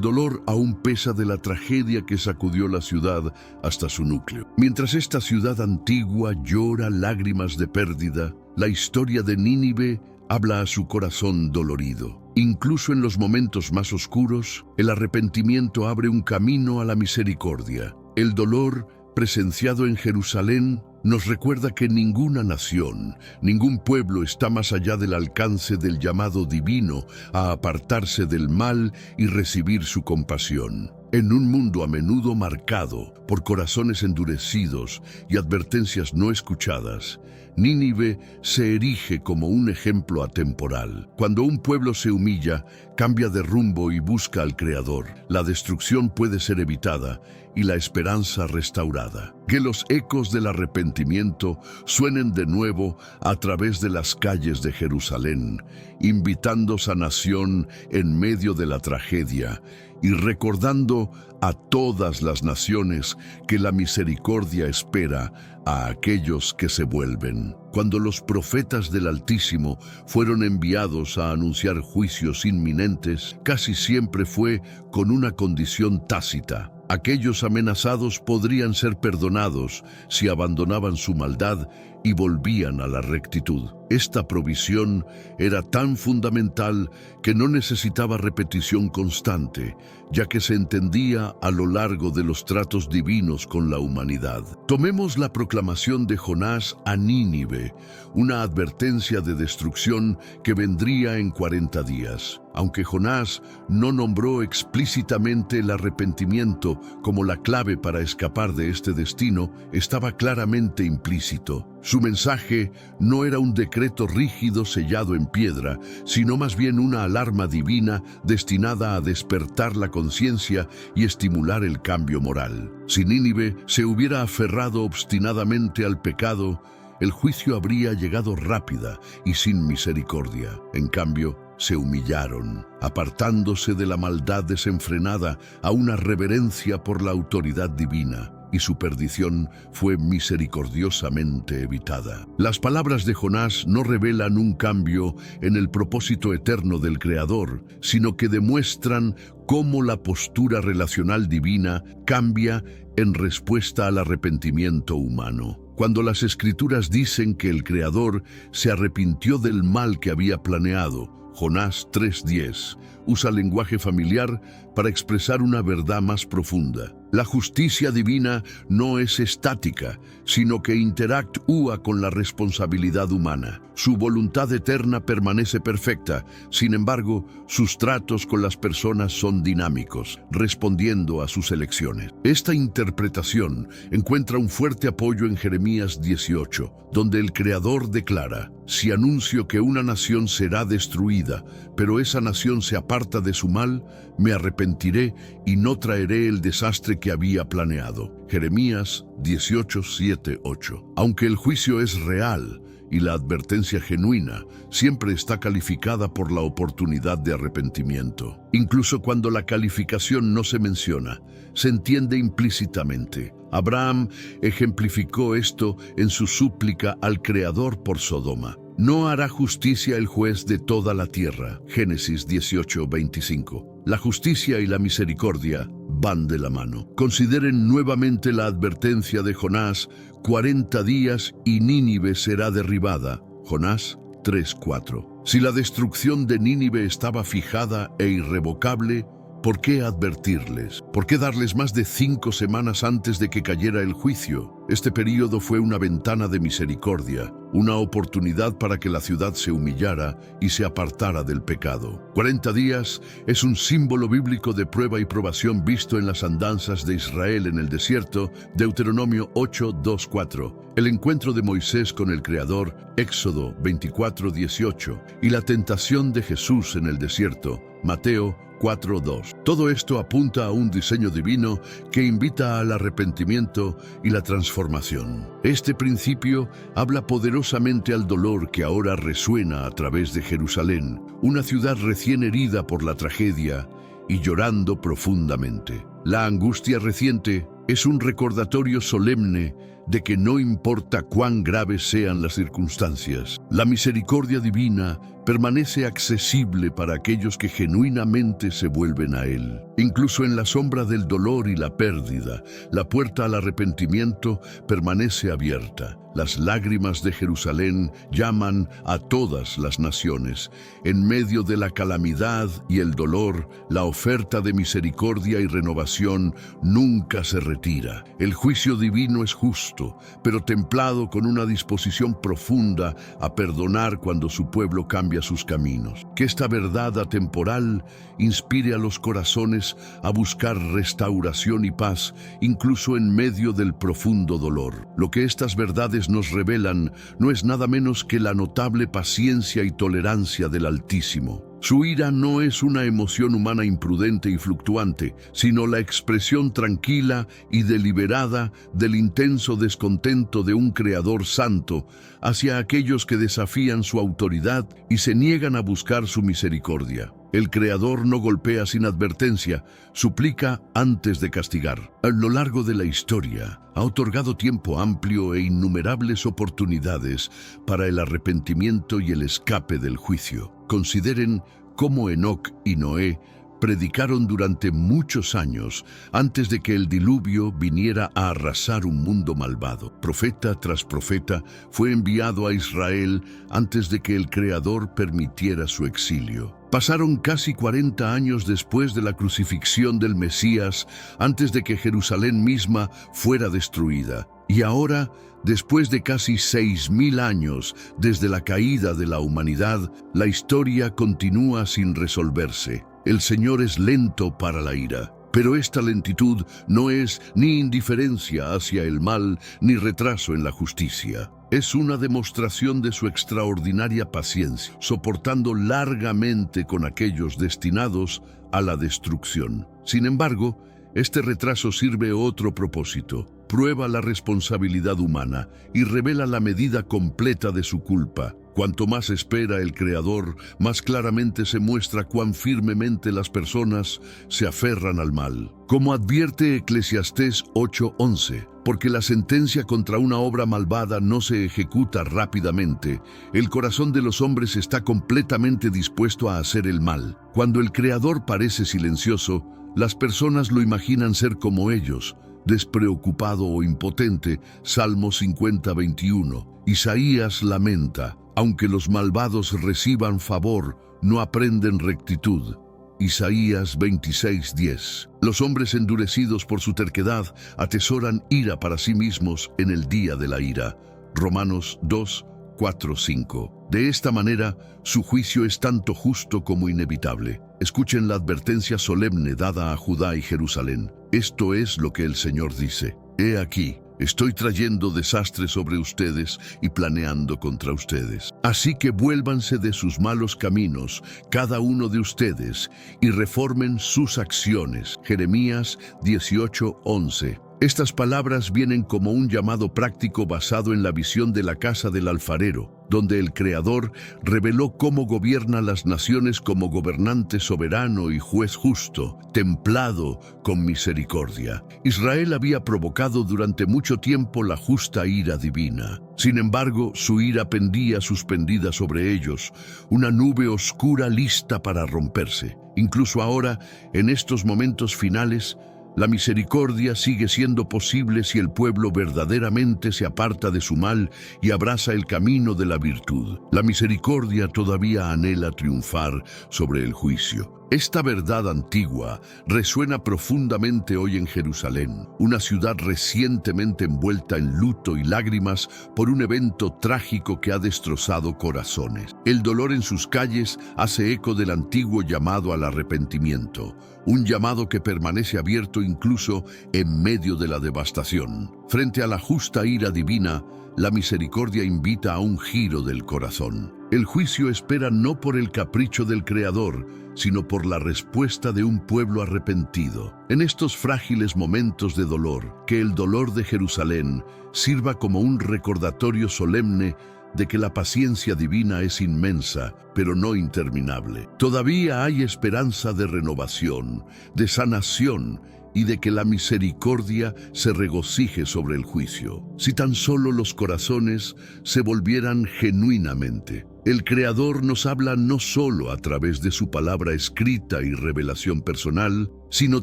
dolor aún pesa de la tragedia que sacudió la ciudad hasta su núcleo. Mientras esta ciudad antigua llora lágrimas de pérdida, la historia de Nínive habla a su corazón dolorido. Incluso en los momentos más oscuros, el arrepentimiento abre un camino a la misericordia. El dolor presenciado en Jerusalén nos recuerda que ninguna nación, ningún pueblo está más allá del alcance del llamado divino a apartarse del mal y recibir su compasión. En un mundo a menudo marcado por corazones endurecidos y advertencias no escuchadas, Nínive se erige como un ejemplo atemporal. Cuando un pueblo se humilla, cambia de rumbo y busca al Creador, la destrucción puede ser evitada y la esperanza restaurada. Que los ecos del arrepentimiento suenen de nuevo a través de las calles de Jerusalén, invitando sanación en medio de la tragedia y recordando a todas las naciones que la misericordia espera a aquellos que se vuelven. Cuando los profetas del Altísimo fueron enviados a anunciar juicios inminentes, casi siempre fue con una condición tácita. Aquellos amenazados podrían ser perdonados si abandonaban su maldad y volvían a la rectitud. Esta provisión era tan fundamental que no necesitaba repetición constante, ya que se entendía a lo largo de los tratos divinos con la humanidad. Tomemos la proclamación de Jonás a Nínive, una advertencia de destrucción que vendría en 40 días. Aunque Jonás no nombró explícitamente el arrepentimiento como la clave para escapar de este destino, estaba claramente implícito. Su mensaje no era un decreto rígido sellado en piedra, sino más bien una alarma divina destinada a despertar la conciencia y estimular el cambio moral. Si Nínive se hubiera aferrado obstinadamente al pecado, el juicio habría llegado rápida y sin misericordia. En cambio, se humillaron, apartándose de la maldad desenfrenada a una reverencia por la autoridad divina, y su perdición fue misericordiosamente evitada. Las palabras de Jonás no revelan un cambio en el propósito eterno del Creador, sino que demuestran cómo la postura relacional divina cambia en respuesta al arrepentimiento humano. Cuando las Escrituras dicen que el Creador se arrepintió del mal que había planeado, Jonás 3:10 usa lenguaje familiar para expresar una verdad más profunda. La justicia divina no es estática, sino que interactúa con la responsabilidad humana. Su voluntad eterna permanece perfecta, sin embargo, sus tratos con las personas son dinámicos, respondiendo a sus elecciones. Esta interpretación encuentra un fuerte apoyo en Jeremías 18, donde el Creador declara: si anuncio que una nación será destruida, pero esa nación se aparta de su mal, me arrepentiré y no traeré el desastre que había planeado. Jeremías 18, 7, 8. Aunque el juicio es real y la advertencia genuina, siempre está calificada por la oportunidad de arrepentimiento. Incluso cuando la calificación no se menciona, se entiende implícitamente. Abraham ejemplificó esto en su súplica al Creador por Sodoma. No hará justicia el juez de toda la tierra. Génesis 18, 25. La justicia y la misericordia van de la mano. Consideren nuevamente la advertencia de Jonás: 40 días y Nínive será derribada. Jonás 3:4. Si la destrucción de Nínive estaba fijada e irrevocable, ¿por qué advertirles? ¿Por qué darles más de 5 semanas antes de que cayera el juicio? Este período fue una ventana de misericordia, una oportunidad para que la ciudad se humillara y se apartara del pecado. 40 días es un símbolo bíblico de prueba y probación visto en las andanzas de Israel en el desierto, Deuteronomio 8, 2, 4, el encuentro de Moisés con el Creador, Éxodo 24, 18, y la tentación de Jesús en el desierto, Mateo 4:2. Todo esto apunta a un diseño divino que invita al arrepentimiento y la transformación. Este principio habla poderosamente al dolor que ahora resuena a través de Jerusalén, una ciudad recién herida por la tragedia y llorando profundamente. La angustia reciente es un recordatorio solemne de que no importa cuán graves sean las circunstancias, la misericordia divina permanece accesible para aquellos que genuinamente se vuelven a Él. Incluso en la sombra del dolor y la pérdida, la puerta al arrepentimiento permanece abierta. Las lágrimas de Jerusalén llaman a todas las naciones. En medio de la calamidad y el dolor, la oferta de misericordia y renovación nunca se retira. El juicio divino es justo, pero templado con una disposición profunda a perdonar cuando su pueblo cambia sus caminos. Que esta verdad atemporal inspire a los corazones a buscar restauración y paz, incluso en medio del profundo dolor. Lo que estas verdades nos revelan no es nada menos que la notable paciencia y tolerancia del Altísimo. Su ira no es una emoción humana imprudente y fluctuante, sino la expresión tranquila y deliberada del intenso descontento de un Creador santo hacia aquellos que desafían su autoridad y se niegan a buscar su misericordia. El Creador no golpea sin advertencia, suplica antes de castigar. A lo largo de la historia, ha otorgado tiempo amplio e innumerables oportunidades para el arrepentimiento y el escape del juicio. Consideren cómo Enoc y Noé predicaron durante muchos años antes de que el diluvio viniera a arrasar un mundo malvado. Profeta tras profeta fue enviado a Israel antes de que el Creador permitiera su exilio. Pasaron casi 40 años después de la crucifixión del Mesías, antes de que Jerusalén misma fuera destruida. Y ahora, después de casi 6.000 años desde la caída de la humanidad, la historia continúa sin resolverse. El Señor es lento para la ira, pero esta lentitud no es ni indiferencia hacia el mal ni retraso en la justicia. Es una demostración de su extraordinaria paciencia, soportando largamente con aquellos destinados a la destrucción. Sin embargo, este retraso sirve otro propósito. Prueba la responsabilidad humana y revela la medida completa de su culpa. Cuanto más espera el Creador, más claramente se muestra cuán firmemente las personas se aferran al mal. Como advierte Eclesiastés 8:11, porque la sentencia contra una obra malvada no se ejecuta rápidamente, el corazón de los hombres está completamente dispuesto a hacer el mal. Cuando el Creador parece silencioso, las personas lo imaginan ser como ellos, despreocupado o impotente. Salmo 50:21. Isaías lamenta: aunque los malvados reciban favor, no aprenden rectitud. Isaías 26:10. Los hombres endurecidos por su terquedad atesoran ira para sí mismos en el día de la ira. Romanos 2:4-5. De esta manera, su juicio es tanto justo como inevitable. Escuchen la advertencia solemne dada a Judá y Jerusalén. Esto es lo que el Señor dice: He aquí, estoy trayendo desastre sobre ustedes y planeando contra ustedes. Así que vuélvanse de sus malos caminos, cada uno de ustedes, y reformen sus acciones. Jeremías 18:11. Estas palabras vienen como un llamado práctico basado en la visión de la casa del alfarero, donde el Creador reveló cómo gobierna las naciones como gobernante soberano y juez justo, templado con misericordia. Israel había provocado durante mucho tiempo la justa ira divina. Sin embargo, su ira pendía suspendida sobre ellos, una nube oscura lista para romperse. Incluso ahora, en estos momentos finales, la misericordia sigue siendo posible si el pueblo verdaderamente se aparta de su mal y abraza el camino de la virtud. La misericordia todavía anhela triunfar sobre el juicio. Esta verdad antigua resuena profundamente hoy en Jerusalén, una ciudad recientemente envuelta en luto y lágrimas por un evento trágico que ha destrozado corazones. El dolor en sus calles hace eco del antiguo llamado al arrepentimiento, un llamado que permanece abierto incluso en medio de la devastación. Frente a la justa ira divina, la misericordia invita a un giro del corazón. El juicio espera no por el capricho del Creador, sino por la respuesta de un pueblo arrepentido. En estos frágiles momentos de dolor, que el dolor de Jerusalén sirva como un recordatorio solemne de que la paciencia divina es inmensa, pero no interminable. Todavía hay esperanza de renovación, de sanación y de que la misericordia se regocije sobre el juicio. Si tan solo los corazones se volvieran genuinamente. El Creador nos habla no solo a través de su palabra escrita y revelación personal, sino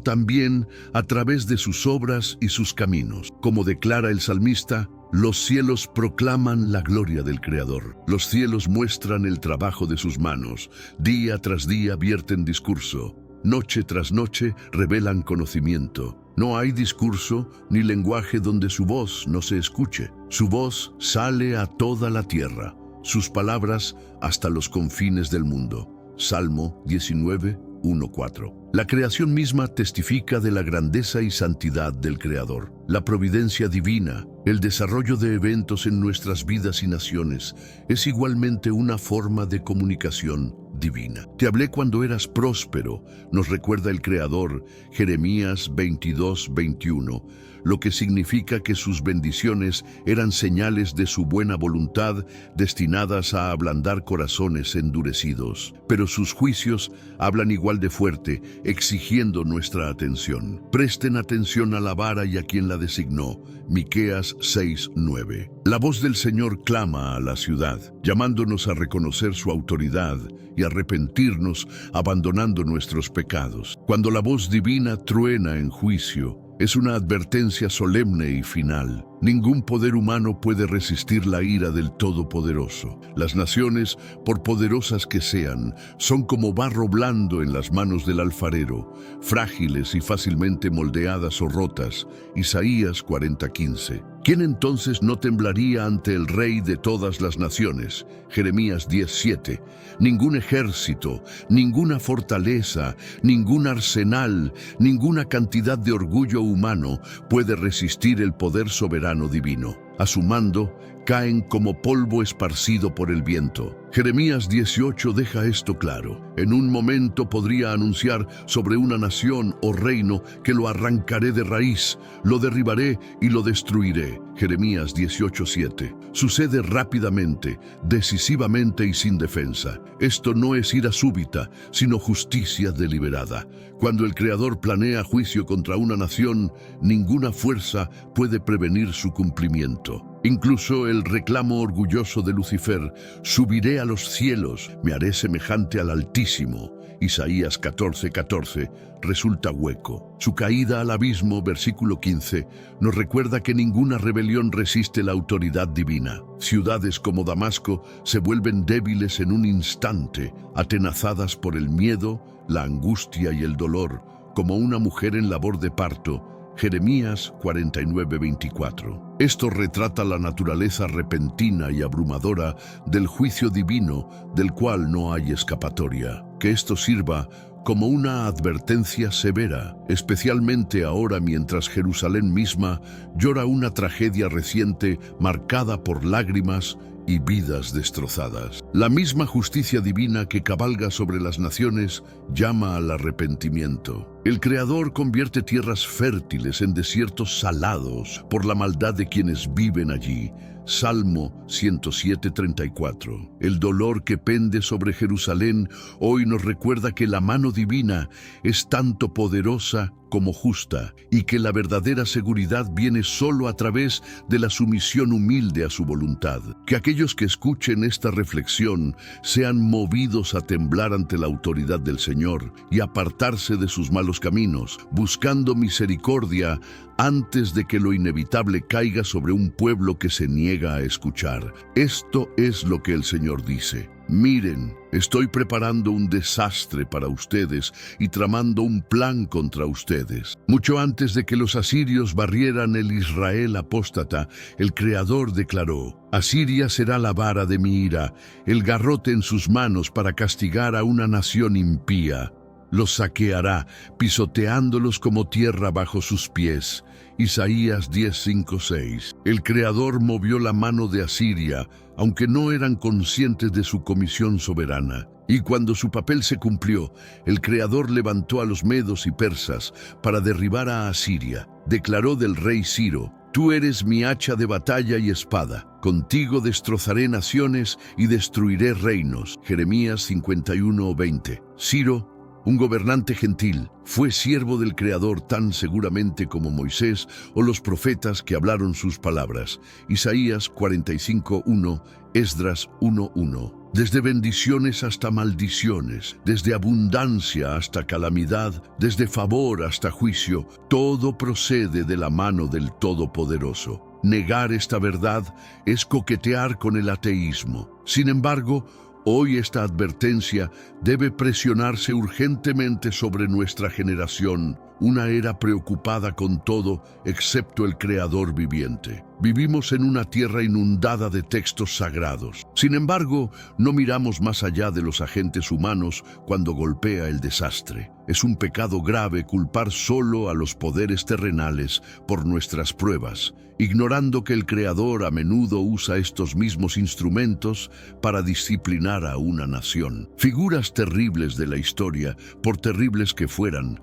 también a través de sus obras y sus caminos. Como declara el salmista, los cielos proclaman la gloria del Creador. Los cielos muestran el trabajo de sus manos. Día tras día vierten discurso. Noche tras noche revelan conocimiento. No hay discurso ni lenguaje donde su voz no se escuche. Su voz sale a toda la tierra, sus palabras hasta los confines del mundo. Salmo 19:1-4. La creación misma testifica de la grandeza y santidad del Creador. La providencia divina, el desarrollo de eventos en nuestras vidas y naciones, es igualmente una forma de comunicación divina. Te hablé cuando eras próspero, nos recuerda el Creador, Jeremías 22:21, lo que significa que sus bendiciones eran señales de su buena voluntad destinadas a ablandar corazones endurecidos. Pero sus juicios hablan igual de fuerte, exigiendo nuestra atención. Presten atención a la vara y a quien la designó. Miqueas 6:9. La voz del Señor clama a la ciudad, llamándonos a reconocer su autoridad y a arrepentirnos abandonando nuestros pecados. Cuando la voz divina truena en juicio, es una advertencia solemne y final. Ningún poder humano puede resistir la ira del Todopoderoso. Las naciones, por poderosas que sean, son como barro blando en las manos del alfarero, frágiles y fácilmente moldeadas o rotas. Isaías 40:15. ¿Quién entonces no temblaría ante el Rey de todas las naciones? Jeremías 10:7. Ningún ejército, ninguna fortaleza, ningún arsenal, ninguna cantidad de orgullo humano puede resistir el poder soberano divino. A su mando caen como polvo esparcido por el viento. Jeremías 18 deja esto claro. En un momento podría anunciar sobre una nación o reino que lo arrancaré de raíz, lo derribaré y lo destruiré. Jeremías 18:7. Sucede rápidamente, decisivamente y sin defensa. Esto no es ira súbita, sino justicia deliberada. Cuando el Creador planea juicio contra una nación, ninguna fuerza puede prevenir su cumplimiento. Incluso el reclamo orgulloso de Lucifer: subiré a los cielos, me haré semejante al Altísimo. Isaías 14:14, resulta hueco. Su caída al abismo, versículo 15, nos recuerda que ninguna rebelión resiste la autoridad divina. Ciudades como Damasco se vuelven débiles en un instante, atenazadas por el miedo, la angustia y el dolor, como una mujer en labor de parto. Jeremías 49:24. Esto retrata la naturaleza repentina y abrumadora del juicio divino, del cual no hay escapatoria. Que esto sirva como una advertencia severa, especialmente ahora mientras Jerusalén misma llora una tragedia reciente marcada por lágrimas y vidas destrozadas. La misma justicia divina que cabalga sobre las naciones llama al arrepentimiento. El Creador convierte tierras fértiles en desiertos salados por la maldad de quienes viven allí. Salmo 107:34. El dolor que pende sobre Jerusalén hoy nos recuerda que la mano divina es tanto poderosa como justa y que la verdadera seguridad viene solo a través de la sumisión humilde a su voluntad. Que aquellos que escuchen esta reflexión sean movidos a temblar ante la autoridad del Señor y apartarse de sus malos caminos, buscando misericordia antes de que lo inevitable caiga sobre un pueblo que se niega a escuchar. Esto es lo que el Señor dice: miren, estoy preparando un desastre para ustedes y tramando un plan contra ustedes. Mucho antes de que los asirios barrieran el Israel apóstata, el Creador declaró: Asiria será la vara de mi ira, el garrote en sus manos para castigar a una nación impía. Los saqueará, pisoteándolos como tierra bajo sus pies. Isaías 10:5-6. El Creador movió la mano de Asiria, aunque no eran conscientes de su comisión soberana. Y cuando su papel se cumplió, el Creador levantó a los medos y persas para derribar a Asiria. Declaró del rey Ciro: Tú eres mi hacha de batalla y espada. Contigo destrozaré naciones y destruiré reinos. Jeremías 51:20. Ciro, un gobernante gentil, fue siervo del Creador tan seguramente como Moisés o los profetas que hablaron sus palabras. Isaías 45:1, Esdras 1:1. Desde bendiciones hasta maldiciones, desde abundancia hasta calamidad, desde favor hasta juicio, todo procede de la mano del Todopoderoso. Negar esta verdad es coquetear con el ateísmo. Sin embargo, hoy esta advertencia debe presionarse urgentemente sobre nuestra generación, una era preocupada con todo excepto el Creador viviente. Vivimos en una tierra inundada de textos sagrados. Sin embargo, no miramos más allá de los agentes humanos cuando golpea el desastre. Es un pecado grave culpar solo a los poderes terrenales por nuestras pruebas, ignorando que el Creador a menudo usa estos mismos instrumentos para disciplinar a una nación. Figuras terribles de la historia, por terribles que fueron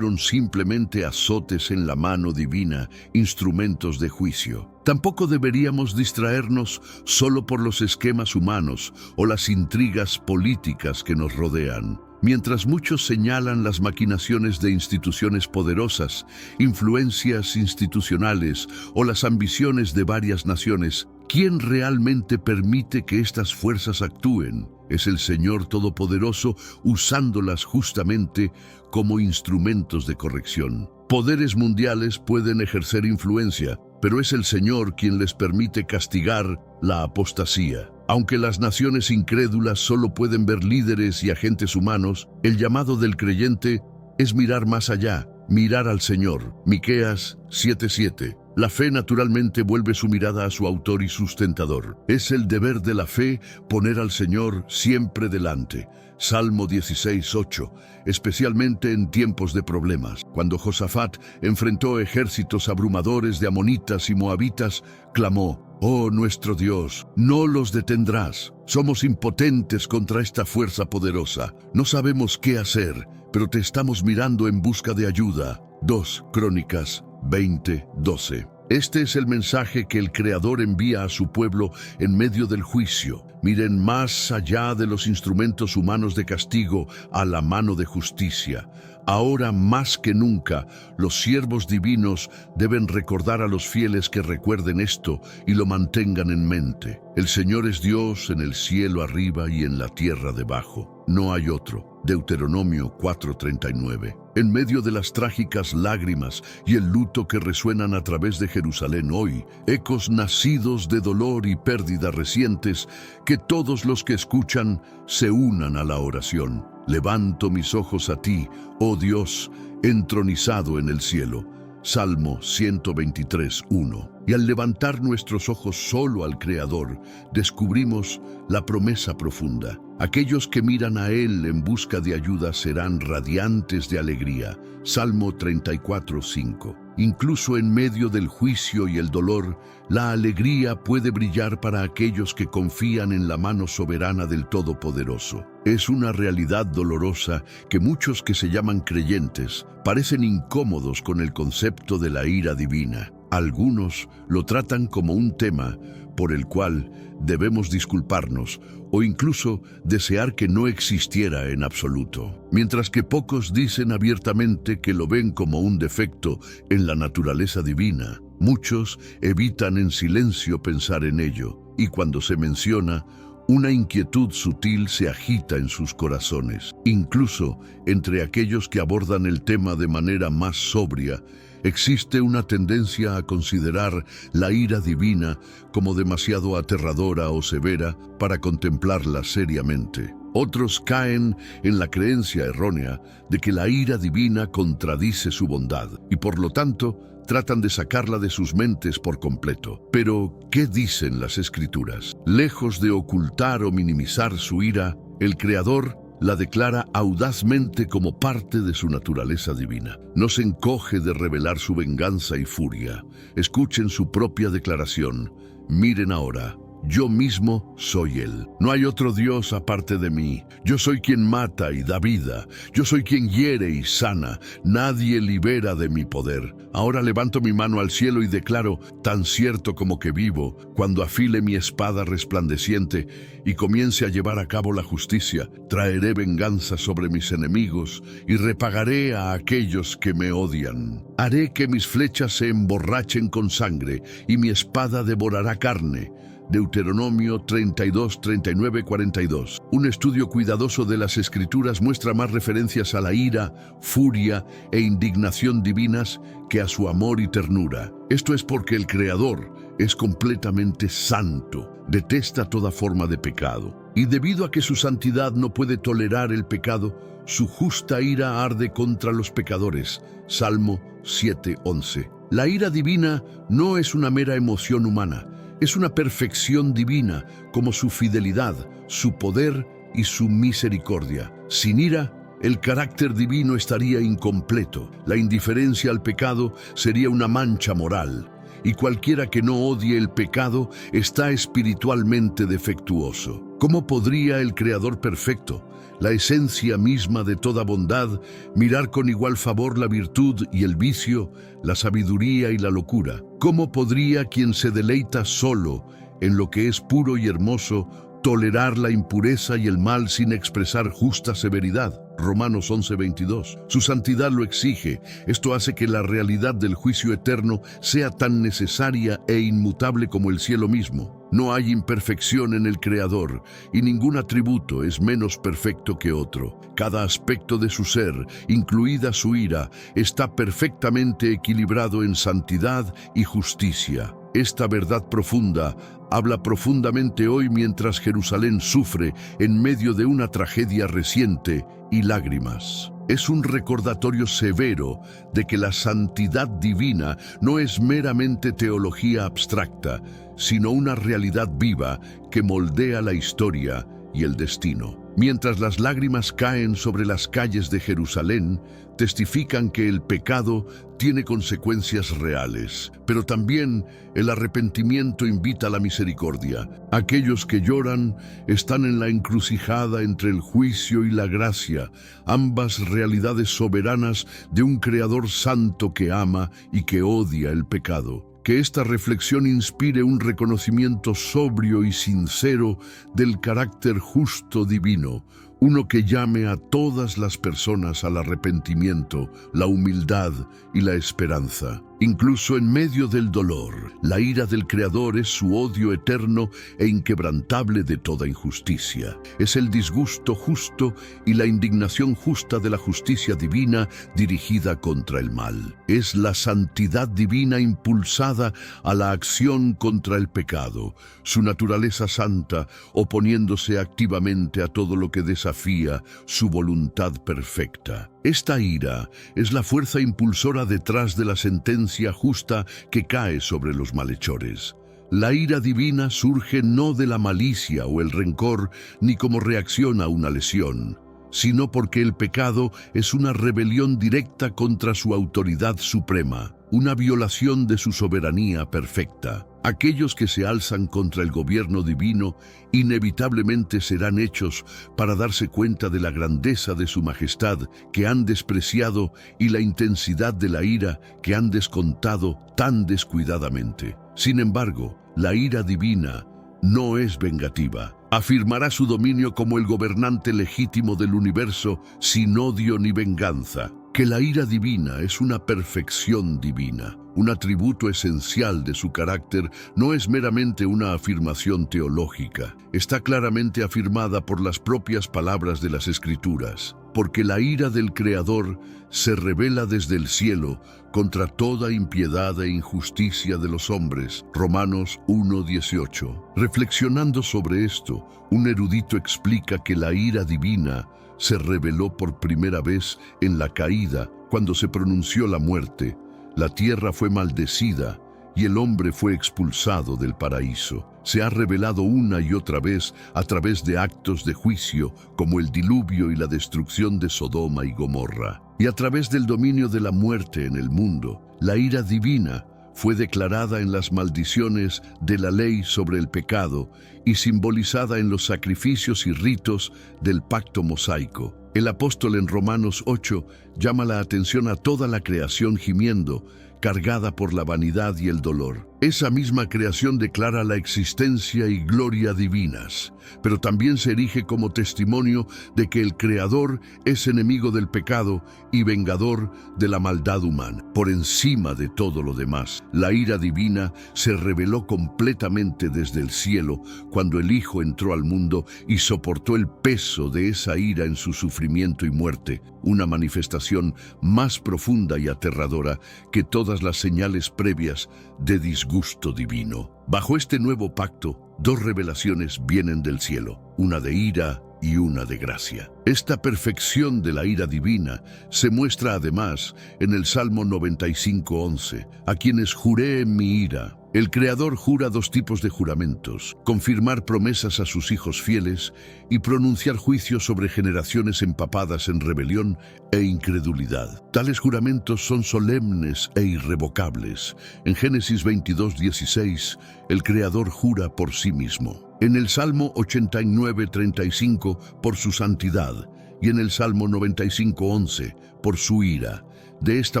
simplemente azotes en la mano divina, instrumentos de juicio. Tampoco deberíamos distraernos solo por los esquemas humanos o las intrigas políticas que nos rodean. Mientras muchos señalan las maquinaciones de instituciones poderosas, influencias institucionales o las ambiciones de varias naciones, ¿quién realmente permite que estas fuerzas actúen? Es el Señor Todopoderoso usándolas justamente como instrumentos de corrección. Poderes mundiales pueden ejercer influencia, pero es el Señor quien les permite castigar la apostasía. Aunque las naciones incrédulas solo pueden ver líderes y agentes humanos, el llamado del creyente es mirar más allá, mirar al Señor. Miqueas 7:7. La fe naturalmente vuelve su mirada a su autor y sustentador. Es el deber de la fe poner al Señor siempre delante. Salmo 16:8, especialmente en tiempos de problemas. Cuando Josafat enfrentó ejércitos abrumadores de amonitas y moabitas, clamó: «Oh nuestro Dios, no los detendrás. Somos impotentes contra esta fuerza poderosa. No sabemos qué hacer, pero te estamos mirando en busca de ayuda». 2 Crónicas 20:12. Este es el mensaje que el Creador envía a su pueblo en medio del juicio. Miren más allá de los instrumentos humanos de castigo a la mano de justicia. Ahora más que nunca, los siervos divinos deben recordar a los fieles que recuerden esto y lo mantengan en mente. El Señor es Dios en el cielo arriba y en la tierra debajo. No hay otro. Deuteronomio 4:39. En medio de las trágicas lágrimas y el luto que resuenan a través de Jerusalén hoy, ecos nacidos de dolor y pérdida recientes, que todos los que escuchan se unan a la oración. Levanto mis ojos a ti, oh Dios, entronizado en el cielo. Salmo 123:1. Y al levantar nuestros ojos solo al Creador, descubrimos la promesa profunda. Aquellos que miran a Él en busca de ayuda serán radiantes de alegría. Salmo 34:5. Incluso en medio del juicio y el dolor, la alegría puede brillar para aquellos que confían en la mano soberana del Todopoderoso. Es una realidad dolorosa que muchos que se llaman creyentes parecen incómodos con el concepto de la ira divina. Algunos lo tratan como un tema por el cual debemos disculparnos o incluso desear que no existiera en absoluto, mientras que pocos dicen abiertamente que lo ven como un defecto en la naturaleza divina. Muchos evitan en silencio pensar en ello, y cuando se menciona, una inquietud sutil se agita en sus corazones. Incluso entre aquellos que abordan el tema de manera más sobria, existe una tendencia a considerar la ira divina como demasiado aterradora o severa para contemplarla seriamente. Otros caen en la creencia errónea de que la ira divina contradice su bondad y por lo tanto tratan de sacarla de sus mentes por completo. Pero, ¿qué dicen las Escrituras? Lejos de ocultar o minimizar su ira, el Creador la declara audazmente como parte de su naturaleza divina. No se encoge de revelar su venganza y furia. Escuchen su propia declaración. Miren ahora. Yo mismo soy Él. No hay otro Dios aparte de mí. Yo soy quien mata y da vida. Yo soy quien hiere y sana. Nadie libera de mi poder. Ahora levanto mi mano al cielo y declaro, tan cierto como que vivo, cuando afile mi espada resplandeciente y comience a llevar a cabo la justicia, traeré venganza sobre mis enemigos y repagaré a aquellos que me odian. Haré que mis flechas se emborrachen con sangre y mi espada devorará carne. Deuteronomio 32, 39, 42. Un estudio cuidadoso de las Escrituras muestra más referencias a la ira, furia e indignación divinas que a su amor y ternura. Esto es porque el Creador es completamente santo, detesta toda forma de pecado. Y debido a que su santidad no puede tolerar el pecado, su justa ira arde contra los pecadores. Salmo 7:11. La ira divina no es una mera emoción humana. Es una perfección divina, como su fidelidad, su poder y su misericordia. Sin ira, el carácter divino estaría incompleto. La indiferencia al pecado sería una mancha moral. Y cualquiera que no odie el pecado está espiritualmente defectuoso. ¿Cómo podría el Creador perfecto, la esencia misma de toda bondad, mirar con igual favor la virtud y el vicio, la sabiduría y la locura? ¿Cómo podría quien se deleita solo en lo que es puro y hermoso tolerar la impureza y el mal sin expresar justa severidad? Romanos 11:22. Su santidad lo exige. Esto hace que la realidad del juicio eterno sea tan necesaria e inmutable como el cielo mismo. No hay imperfección en el Creador, y ningún atributo es menos perfecto que otro. Cada aspecto de su ser, incluida su ira, está perfectamente equilibrado en santidad y justicia. Esta verdad profunda habla profundamente hoy mientras Jerusalén sufre en medio de una tragedia reciente y lágrimas. Es un recordatorio severo de que la santidad divina no es meramente teología abstracta, sino una realidad viva que moldea la historia y el destino. Mientras las lágrimas caen sobre las calles de Jerusalén, testifican que el pecado tiene consecuencias reales, pero también el arrepentimiento invita a la misericordia. Aquellos que lloran están en la encrucijada entre el juicio y la gracia, ambas realidades soberanas de un Creador santo que ama y que odia el pecado. Que esta reflexión inspire un reconocimiento sobrio y sincero del carácter justo divino, uno que llame a todas las personas al arrepentimiento, la humildad y la esperanza. Incluso en medio del dolor, la ira del Creador es su odio eterno e inquebrantable de toda injusticia. Es el disgusto justo y la indignación justa de la justicia divina dirigida contra el mal. Es la santidad divina impulsada a la acción contra el pecado, su naturaleza santa oponiéndose activamente a todo lo que desafía su voluntad perfecta. Esta ira es la fuerza impulsora detrás de la sentencia justa que cae sobre los malhechores. La ira divina surge no de la malicia o el rencor, ni como reacción a una lesión, sino porque el pecado es una rebelión directa contra su autoridad suprema, una violación de su soberanía perfecta. Aquellos que se alzan contra el gobierno divino inevitablemente serán hechos para darse cuenta de la grandeza de su majestad que han despreciado y la intensidad de la ira que han descontado tan descuidadamente. Sin embargo, la ira divina no es vengativa. Afirmará su dominio como el gobernante legítimo del universo sin odio ni venganza. Que la ira divina es una perfección divina, un atributo esencial de su carácter, no es meramente una afirmación teológica. Está claramente afirmada por las propias palabras de las Escrituras, porque la ira del Creador se revela desde el cielo contra toda impiedad e injusticia de los hombres. Romanos 1:18. Reflexionando sobre esto, un erudito explica que la ira divina se reveló por primera vez en la caída, cuando se pronunció la muerte. La tierra fue maldecida y el hombre fue expulsado del paraíso. Se ha revelado una y otra vez a través de actos de juicio, como el diluvio y la destrucción de Sodoma y Gomorra. Y a través del dominio de la muerte en el mundo, la ira divina fue declarada en las maldiciones de la ley sobre el pecado y simbolizada en los sacrificios y ritos del pacto mosaico. El apóstol en Romanos 8 llama la atención a toda la creación gimiendo, cargada por la vanidad y el dolor. Esa misma creación declara la existencia y gloria divinas, pero también se erige como testimonio de que el Creador es enemigo del pecado y vengador de la maldad humana. Por encima de todo lo demás, la ira divina se reveló completamente desde el cielo cuando el Hijo entró al mundo y soportó el peso de esa ira en su sufrimiento y muerte, una manifestación más profunda y aterradora que todas las señales previas de disgusto divino. Bajo este nuevo pacto, dos revelaciones vienen del cielo, una de ira y una de gracia. Esta perfección de la ira divina se muestra además en el Salmo 95:11, a quienes juré en mi ira. El Creador jura dos tipos de juramentos: confirmar promesas a sus hijos fieles y pronunciar juicios sobre generaciones empapadas en rebelión e incredulidad. Tales juramentos son solemnes e irrevocables. En Génesis 22:16, el Creador jura por sí mismo. En el Salmo 89:35, por su santidad, y en el Salmo 95:11, por su ira. De esta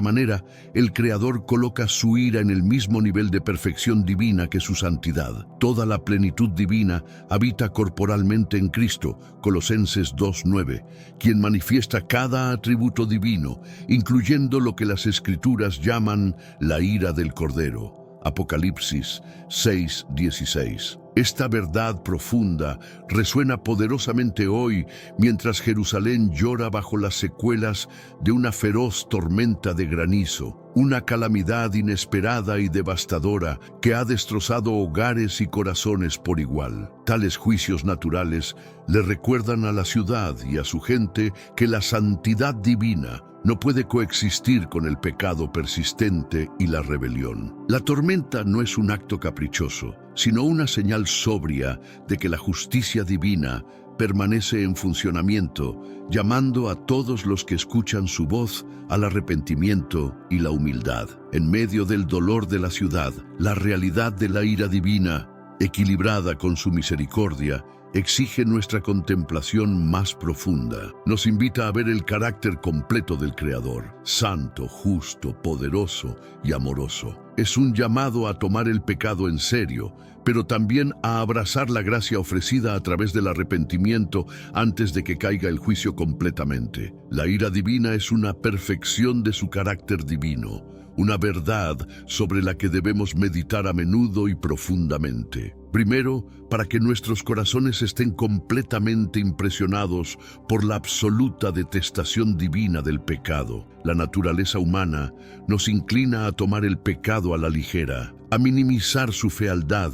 manera, el Creador coloca su ira en el mismo nivel de perfección divina que su santidad. Toda la plenitud divina habita corporalmente en Cristo, Colosenses 2:9, quien manifiesta cada atributo divino, incluyendo lo que las Escrituras llaman la ira del Cordero. Apocalipsis 6:16. Esta verdad profunda resuena poderosamente hoy mientras Jerusalén llora bajo las secuelas de una feroz tormenta de granizo, una calamidad inesperada y devastadora que ha destrozado hogares y corazones por igual. Tales juicios naturales le recuerdan a la ciudad y a su gente que la santidad divina no puede coexistir con el pecado persistente y la rebelión. La tormenta no es un acto caprichoso, sino una señal sobria de que la justicia divina permanece en funcionamiento, llamando a todos los que escuchan su voz al arrepentimiento y la humildad. En medio del dolor de la ciudad, la realidad de la ira divina, equilibrada con su misericordia, exige nuestra contemplación más profunda. Nos invita a ver el carácter completo del Creador, santo, justo, poderoso y amoroso. Es un llamado a tomar el pecado en serio, pero también a abrazar la gracia ofrecida a través del arrepentimiento antes de que caiga el juicio completamente. La ira divina es una perfección de su carácter divino, una verdad sobre la que debemos meditar a menudo y profundamente. Primero, para que nuestros corazones estén completamente impresionados por la absoluta detestación divina del pecado. La naturaleza humana nos inclina a tomar el pecado a la ligera, a minimizar su fealdad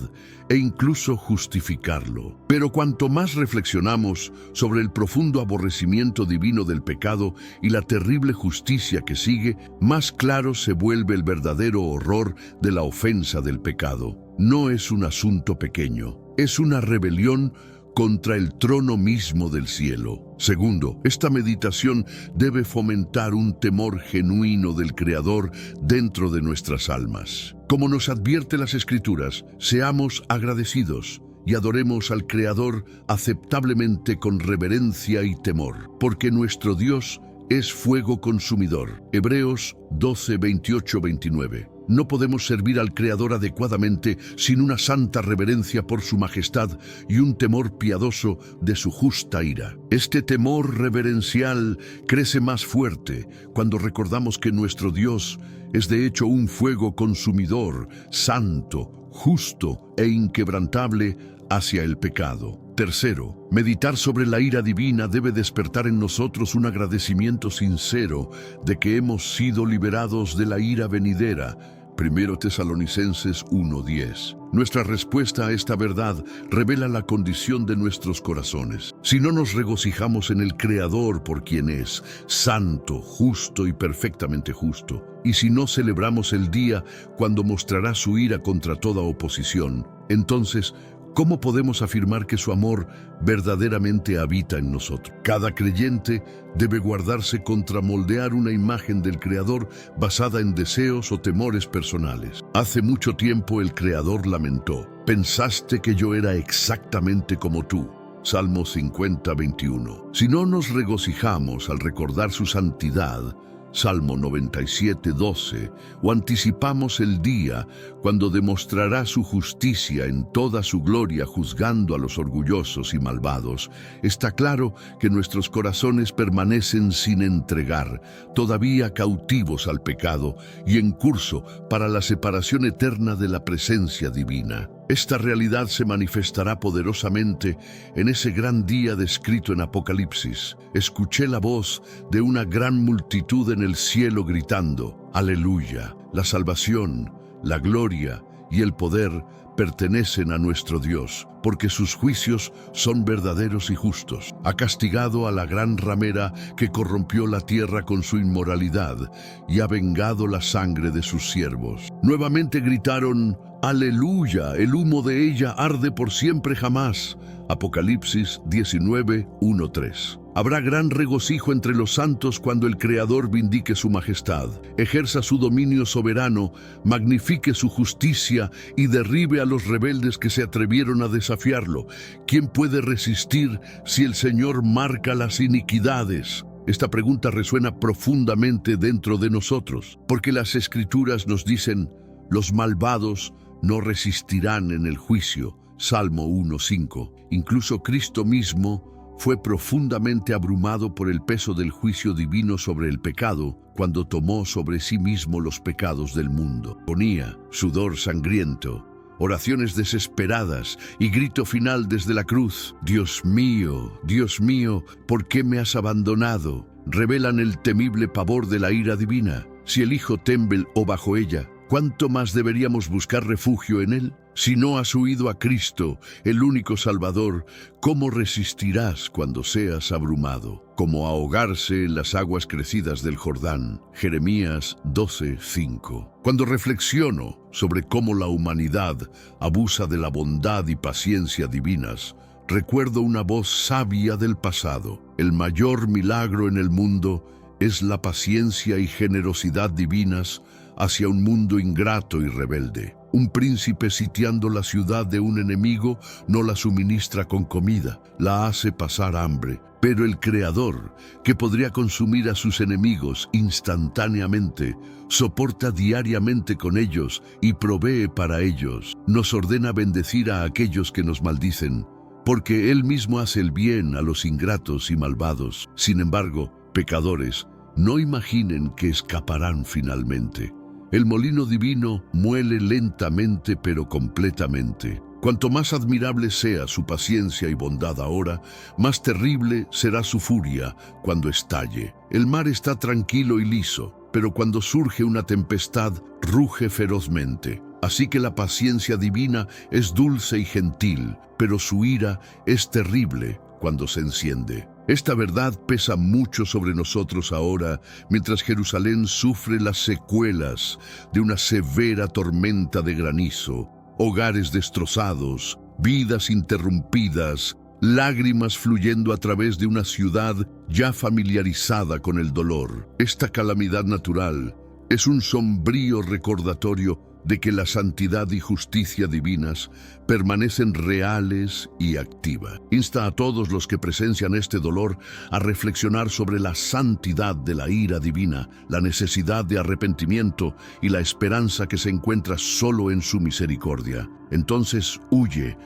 e incluso justificarlo. Pero cuanto más reflexionamos sobre el profundo aborrecimiento divino del pecado y la terrible justicia que sigue, más claro se vuelve el verdadero horror de la ofensa del pecado. No es un asunto pequeño, es una rebelión contra el trono mismo del cielo. Segundo, esta meditación debe fomentar un temor genuino del Creador dentro de nuestras almas. Como nos advierte las Escrituras, seamos agradecidos y adoremos al Creador aceptablemente con reverencia y temor, porque nuestro Dios es fuego consumidor. Hebreos 12, 28, 29. No podemos servir al Creador adecuadamente sin una santa reverencia por su majestad y un temor piadoso de su justa ira. Este temor reverencial crece más fuerte cuando recordamos que nuestro Dios es de hecho un fuego consumidor, santo, justo e inquebrantable hacia el pecado. Tercero, meditar sobre la ira divina debe despertar en nosotros un agradecimiento sincero de que hemos sido liberados de la ira venidera. 1 Tesalonicenses 1:10. Nuestra respuesta a esta verdad revela la condición de nuestros corazones. Si no nos regocijamos en el Creador por quien es, santo, justo y perfectamente justo, y si no celebramos el día cuando mostrará su ira contra toda oposición, entonces, ¿cómo podemos afirmar que su amor verdaderamente habita en nosotros? Cada creyente debe guardarse contra moldear una imagen del Creador basada en deseos o temores personales. Hace mucho tiempo el Creador lamentó: «Pensaste que yo era exactamente como tú». Salmo 50, 21. Si no nos regocijamos al recordar su santidad, Salmo 97, 12, o anticipamos el día cuando demostrará su justicia en toda su gloria juzgando a los orgullosos y malvados, está claro que nuestros corazones permanecen sin entregar, todavía cautivos al pecado y en curso para la separación eterna de la presencia divina. Esta realidad se manifestará poderosamente en ese gran día descrito en Apocalipsis. Escuché la voz de una gran multitud en el cielo gritando: «Aleluya, la salvación, la gloria y el poder pertenecen a nuestro Dios, porque sus juicios son verdaderos y justos. Ha castigado a la gran ramera que corrompió la tierra con su inmoralidad y ha vengado la sangre de sus siervos». Nuevamente gritaron: Aleluya, el humo de ella arde por siempre jamás. Apocalipsis 19, 1-3. Habrá gran regocijo entre los santos cuando el Creador vindique su majestad, ejerza su dominio soberano, magnifique su justicia y derribe a los rebeldes que se atrevieron a desafiarlo. ¿Quién puede resistir si el Señor marca las iniquidades? Esta pregunta resuena profundamente dentro de nosotros, porque las Escrituras nos dicen: los malvados no resistirán en el juicio. Salmo 1:5. Incluso Cristo mismo fue profundamente abrumado por el peso del juicio divino sobre el pecado cuando tomó sobre sí mismo los pecados del mundo. Ponía sudor sangriento, oraciones desesperadas y grito final desde la cruz: Dios mío, ¿por qué me has abandonado? Revelan el temible pavor de la ira divina. Si el Hijo tembel o bajo ella, ¿cuánto más deberíamos buscar refugio en Él? Si no has huido a Cristo, el único Salvador, ¿cómo resistirás cuando seas abrumado? Como ahogarse en las aguas crecidas del Jordán. Jeremías 12:5. Cuando reflexiono sobre cómo la humanidad abusa de la bondad y paciencia divinas, recuerdo una voz sabia del pasado: el mayor milagro en el mundo es la paciencia y generosidad divinas hacia un mundo ingrato y rebelde. Un príncipe sitiando la ciudad de un enemigo no la suministra con comida, la hace pasar hambre. Pero el Creador, que podría consumir a sus enemigos instantáneamente, soporta diariamente con ellos y provee para ellos. Nos ordena bendecir a aquellos que nos maldicen, porque Él mismo hace el bien a los ingratos y malvados. Sin embargo, pecadores, no imaginen que escaparán finalmente. El molino divino muele lentamente pero completamente. Cuanto más admirable sea su paciencia y bondad ahora, más terrible será su furia cuando estalle. El mar está tranquilo y liso, pero cuando surge una tempestad, ruge ferozmente. Así que la paciencia divina es dulce y gentil, pero su ira es terrible cuando se enciende. Esta verdad pesa mucho sobre nosotros ahora, mientras Jerusalén sufre las secuelas de una severa tormenta de granizo, hogares destrozados, vidas interrumpidas, lágrimas fluyendo a través de una ciudad ya familiarizada con el dolor. Esta calamidad natural es un sombrío recordatorio de que la santidad y justicia divinas permanecen reales y activas. Insta a todos los que presencian este dolor a reflexionar sobre la santidad de la ira divina, la necesidad de arrepentimiento y la esperanza que se encuentra solo en su misericordia. Entonces huye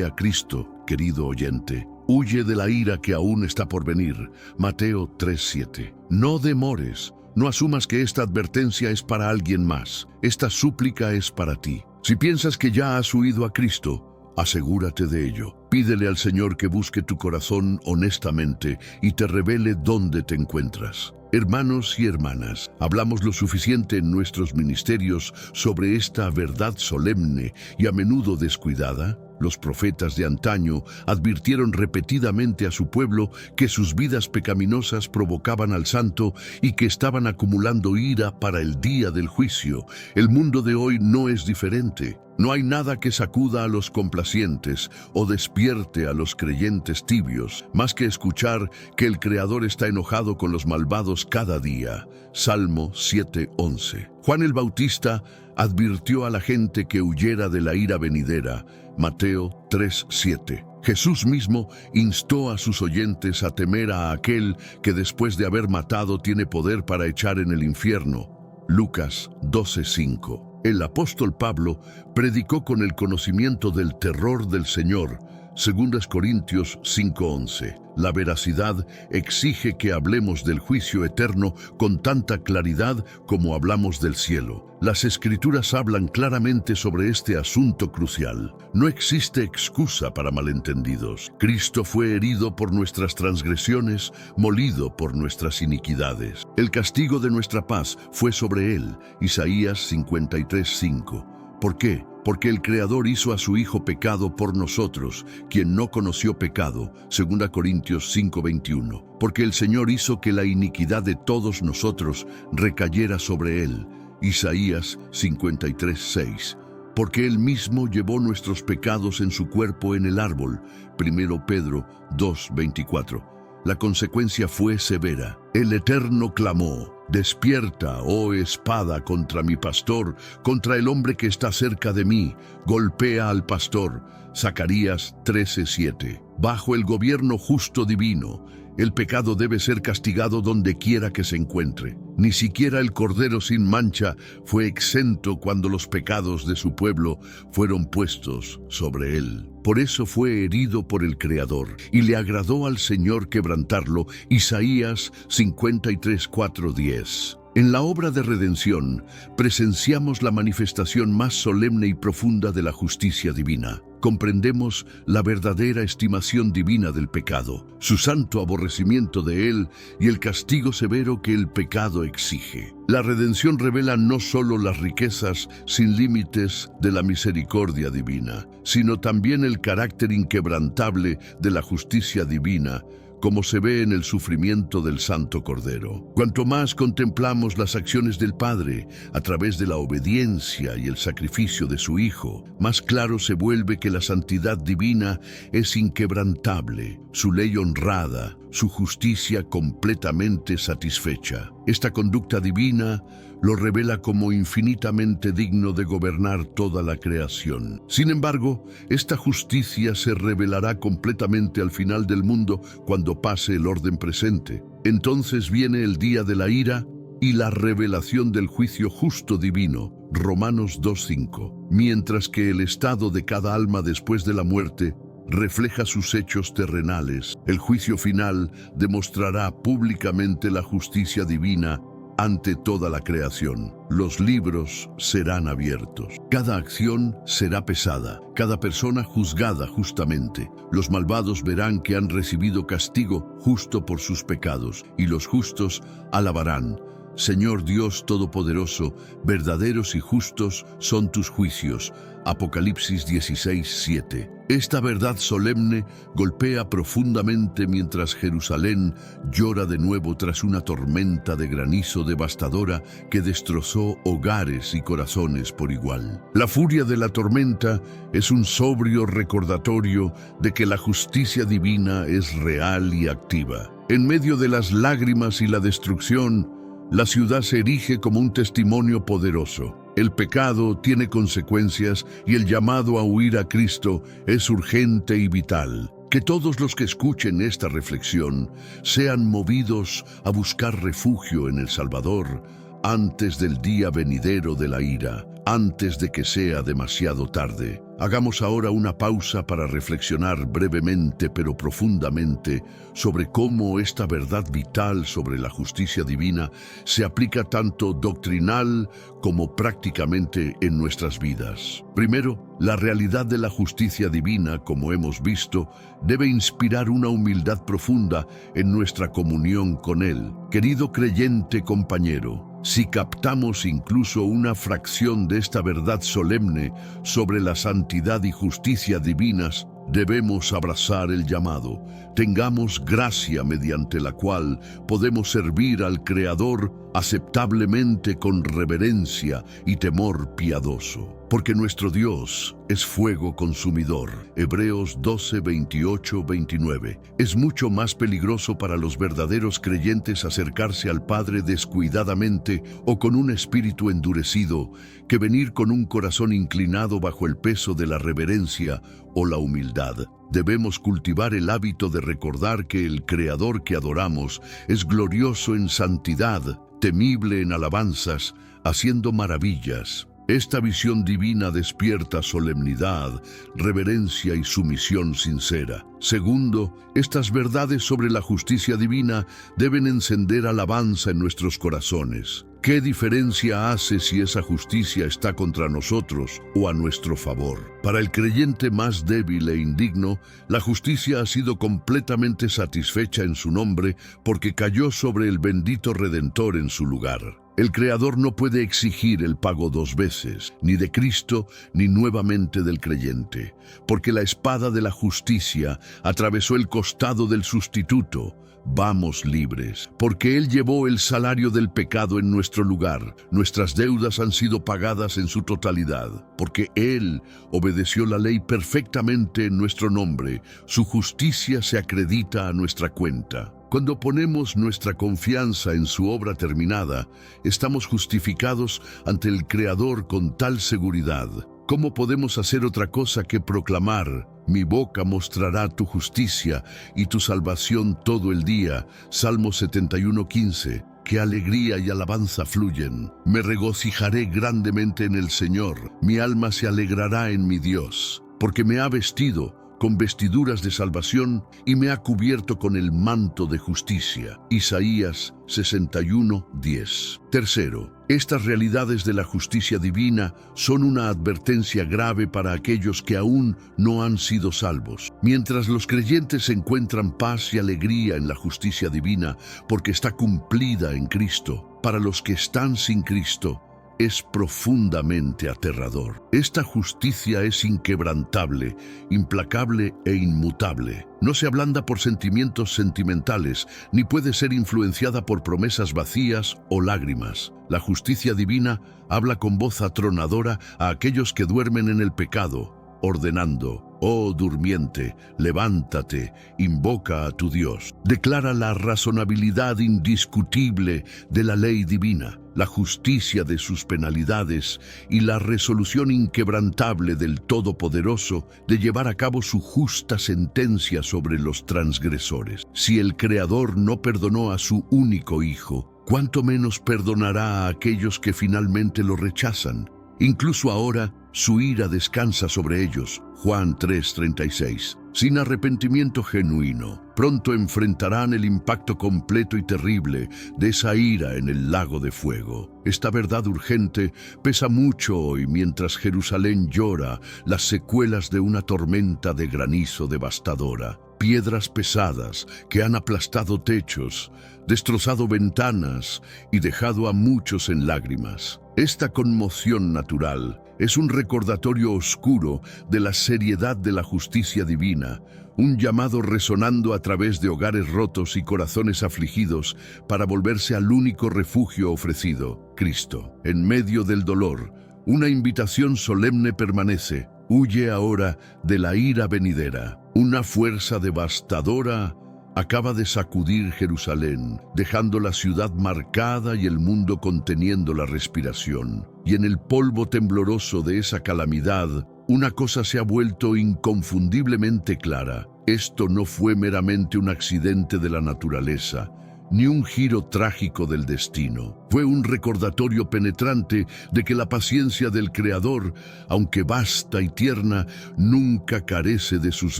a Cristo, querido oyente. Huye de la ira que aún está por venir. Mateo 3:7. No demores. No asumas que esta advertencia es para alguien más. Esta súplica es para ti. Si piensas que ya has huido a Cristo, asegúrate de ello. Pídele al Señor que busque tu corazón honestamente y te revele dónde te encuentras. Hermanos y hermanas, hablamos lo suficiente en nuestros ministerios sobre esta verdad solemne y a menudo descuidada. Los profetas de antaño advirtieron repetidamente a su pueblo que sus vidas pecaminosas provocaban al santo y que estaban acumulando ira para el día del juicio. El mundo de hoy no es diferente. No hay nada que sacuda a los complacientes o despierte a los creyentes tibios, más que escuchar que el Creador está enojado con los malvados cada día. Salmo 7:11. Juan el Bautista advirtió a la gente que huyera de la ira venidera. Mateo 3:7. Jesús mismo instó a sus oyentes a temer a aquel que después de haber matado tiene poder para echar en el infierno. Lucas 12:5. El apóstol Pablo predicó con el conocimiento del terror del Señor. 2 Corintios 5:11. La veracidad exige que hablemos del juicio eterno con tanta claridad como hablamos del cielo. Las Escrituras hablan claramente sobre este asunto crucial. No existe excusa para malentendidos. Cristo fue herido por nuestras transgresiones, molido por nuestras iniquidades. El castigo de nuestra paz fue sobre él. Isaías 53:5. ¿Por qué? Porque el Creador hizo a su Hijo pecado por nosotros, quien no conoció pecado, 2 Corintios 5:21. Porque el Señor hizo que la iniquidad de todos nosotros recayera sobre él, Isaías 53:6. porque Él mismo llevó nuestros pecados en su cuerpo en el árbol. 1 Pedro 2:24. La consecuencia fue severa. El Eterno clamó: despierta, oh espada, contra mi pastor, contra el hombre que está cerca de mí. Golpea al pastor. Zacarías 13:7. Bajo el gobierno justo divino, el pecado debe ser castigado donde quiera que se encuentre. Ni siquiera el Cordero sin mancha fue exento cuando los pecados de su pueblo fueron puestos sobre él. Por eso fue herido por el Creador, y le agradó al Señor quebrantarlo. Isaías 53:4-10. En la obra de redención, presenciamos la manifestación más solemne y profunda de la justicia divina. Comprendemos la verdadera estimación divina del pecado, su santo aborrecimiento de él y el castigo severo que el pecado exige. La redención revela no solo las riquezas sin límites de la misericordia divina, sino también el carácter inquebrantable de la justicia divina, como se ve en el sufrimiento del Santo Cordero. Cuanto más contemplamos las acciones del Padre a través de la obediencia y el sacrificio de su Hijo, más claro se vuelve que la santidad divina es inquebrantable, su ley honrada, su justicia completamente satisfecha. Esta conducta divina lo revela como infinitamente digno de gobernar toda la creación. Sin embargo, esta justicia se revelará completamente al final del mundo cuando pase el orden presente. Entonces viene el día de la ira y la revelación del juicio justo divino. Romanos 2:5. Mientras que el estado de cada alma después de la muerte refleja sus hechos terrenales, el juicio final demostrará públicamente la justicia divina ante toda la creación. Los libros serán abiertos. Cada acción será pesada, cada persona juzgada justamente. Los malvados verán que han recibido castigo justo por sus pecados, y los justos alabarán: Señor Dios Todopoderoso, verdaderos y justos son tus juicios. Apocalipsis 16:7. Esta verdad solemne golpea profundamente mientras Jerusalén llora de nuevo tras una tormenta de granizo devastadora que destrozó hogares y corazones por igual. La furia de la tormenta es un sobrio recordatorio de que la justicia divina es real y activa. En medio de las lágrimas y la destrucción, la ciudad se erige como un testimonio poderoso. El pecado tiene consecuencias y el llamado a huir a Cristo es urgente y vital. Que todos los que escuchen esta reflexión sean movidos a buscar refugio en el Salvador antes del día venidero de la ira, antes de que sea demasiado tarde. Hagamos ahora una pausa para reflexionar brevemente pero profundamente sobre cómo esta verdad vital sobre la justicia divina se aplica tanto doctrinal como prácticamente en nuestras vidas. Primero, la realidad de la justicia divina, como hemos visto, debe inspirar una humildad profunda en nuestra comunión con Él. Querido creyente compañero, si captamos incluso una fracción de esta verdad solemne sobre la santidad y justicia divinas, debemos abrazar el llamado. Tengamos gracia mediante la cual podemos servir al Creador aceptablemente con reverencia y temor piadoso. Porque nuestro Dios es fuego consumidor. Hebreos 12:28-29. Es mucho más peligroso para los verdaderos creyentes acercarse al Padre descuidadamente o con un espíritu endurecido que venir con un corazón inclinado bajo el peso de la reverencia o la humildad. Debemos cultivar el hábito de recordar que el Creador que adoramos es glorioso en santidad, temible en alabanzas, haciendo maravillas. Esta visión divina despierta solemnidad, reverencia y sumisión sincera. Segundo, estas verdades sobre la justicia divina deben encender alabanza en nuestros corazones. ¿Qué diferencia hace si esa justicia está contra nosotros o a nuestro favor? Para el creyente más débil e indigno, la justicia ha sido completamente satisfecha en su nombre porque cayó sobre el bendito Redentor en su lugar. El Creador no puede exigir el pago dos veces, ni de Cristo ni nuevamente del creyente, porque la espada de la justicia atravesó el costado del sustituto, vamos libres, porque Él llevó el salario del pecado en nuestro lugar. Nuestras deudas han sido pagadas en su totalidad, porque Él obedeció la ley perfectamente en nuestro nombre. Su justicia se acredita a nuestra cuenta. Cuando ponemos nuestra confianza en su obra terminada, estamos justificados ante el Creador con tal seguridad. ¿Cómo podemos hacer otra cosa que proclamar: mi boca mostrará tu justicia y tu salvación todo el día? Salmo 71:15. Qué alegría y alabanza fluyen. Me regocijaré grandemente en el Señor. Mi alma se alegrará en mi Dios, porque me ha vestido con vestiduras de salvación y me ha cubierto con el manto de justicia. Isaías 61:10. Tercero, estas realidades de la justicia divina son una advertencia grave para aquellos que aún no han sido salvos. Mientras los creyentes encuentran paz y alegría en la justicia divina porque está cumplida en Cristo, para los que están sin Cristo, es profundamente aterrador. Esta justicia es inquebrantable, implacable e inmutable. No se ablanda por sentimientos sentimentales, ni puede ser influenciada por promesas vacías o lágrimas. La justicia divina habla con voz atronadora a aquellos que duermen en el pecado, ordenando: oh durmiente, levántate, invoca a tu Dios. Declara la razonabilidad indiscutible de la ley divina, la justicia de sus penalidades y la resolución inquebrantable del Todopoderoso de llevar a cabo su justa sentencia sobre los transgresores. Si el Creador no perdonó a su único Hijo, ¿cuánto menos perdonará a aquellos que finalmente lo rechazan? Incluso ahora, su ira descansa sobre ellos. Juan 3:36. Sin arrepentimiento genuino, pronto enfrentarán el impacto completo y terrible de esa ira en el lago de fuego. Esta verdad urgente pesa mucho hoy mientras Jerusalén llora las secuelas de una tormenta de granizo devastadora. Piedras pesadas que han aplastado techos, destrozado ventanas y dejado a muchos en lágrimas. Esta conmoción natural es un recordatorio oscuro de la seriedad de la justicia divina, un llamado resonando a través de hogares rotos y corazones afligidos para volverse al único refugio ofrecido, Cristo. En medio del dolor, una invitación solemne permanece: huye ahora de la ira venidera. Una fuerza devastadora acaba de sacudir Jerusalén, dejando la ciudad marcada y el mundo conteniendo la respiración. Y en el polvo tembloroso de esa calamidad, una cosa se ha vuelto inconfundiblemente clara: esto no fue meramente un accidente de la naturaleza, ni un giro trágico del destino. Fue un recordatorio penetrante de que la paciencia del Creador, aunque vasta y tierna, nunca carece de sus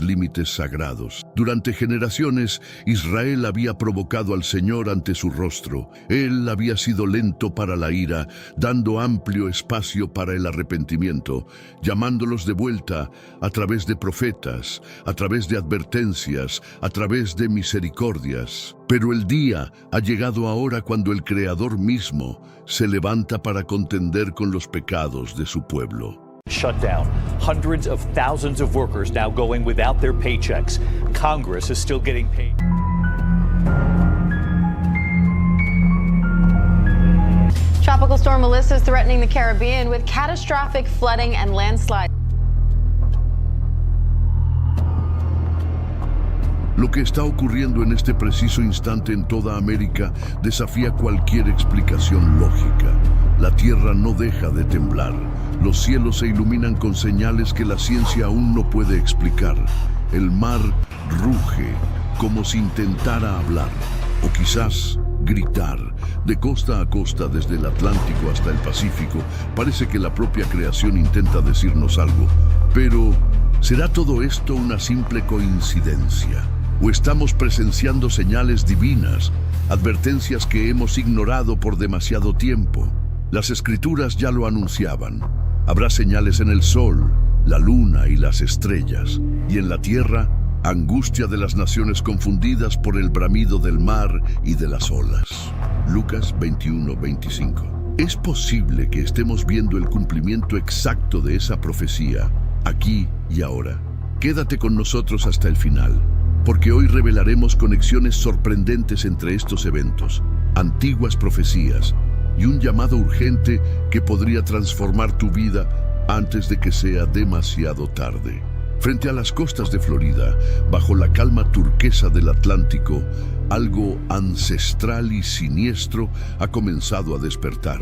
límites sagrados. Durante generaciones, Israel había provocado al Señor ante su rostro. Él había sido lento para la ira, dando amplio espacio para el arrepentimiento, llamándolos de vuelta a través de profetas, a través de advertencias, a través de misericordias. Pero el día ha llegado ahora cuando el Creador mismo se levanta para contender con los pecados de su pueblo. Shut down. Hundreds of thousands of workers now going without their paychecks. Congress is still getting paid. Tropical storm Melissa is threatening the Caribbean with catastrophic flooding and landslides. Lo que está ocurriendo en este preciso instante en toda América desafía cualquier explicación lógica. La tierra no deja de temblar. Los cielos se iluminan con señales que la ciencia aún no puede explicar. El mar ruge como si intentara hablar, o quizás gritar. De costa a costa, desde el Atlántico hasta el Pacífico, parece que la propia creación intenta decirnos algo. Pero, ¿será todo esto una simple coincidencia? ¿O estamos presenciando señales divinas, advertencias que hemos ignorado por demasiado tiempo? Las Escrituras ya lo anunciaban. Habrá señales en el sol, la luna y las estrellas, y en la tierra, angustia de las naciones confundidas por el bramido del mar y de las olas. Lucas 21:25. Es posible que estemos viendo el cumplimiento exacto de esa profecía, aquí y ahora. Quédate con nosotros hasta el final, porque hoy revelaremos conexiones sorprendentes entre estos eventos, antiguas profecías y un llamado urgente que podría transformar tu vida antes de que sea demasiado tarde. Frente a las costas de Florida, bajo la calma turquesa del Atlántico, algo ancestral y siniestro ha comenzado a despertar.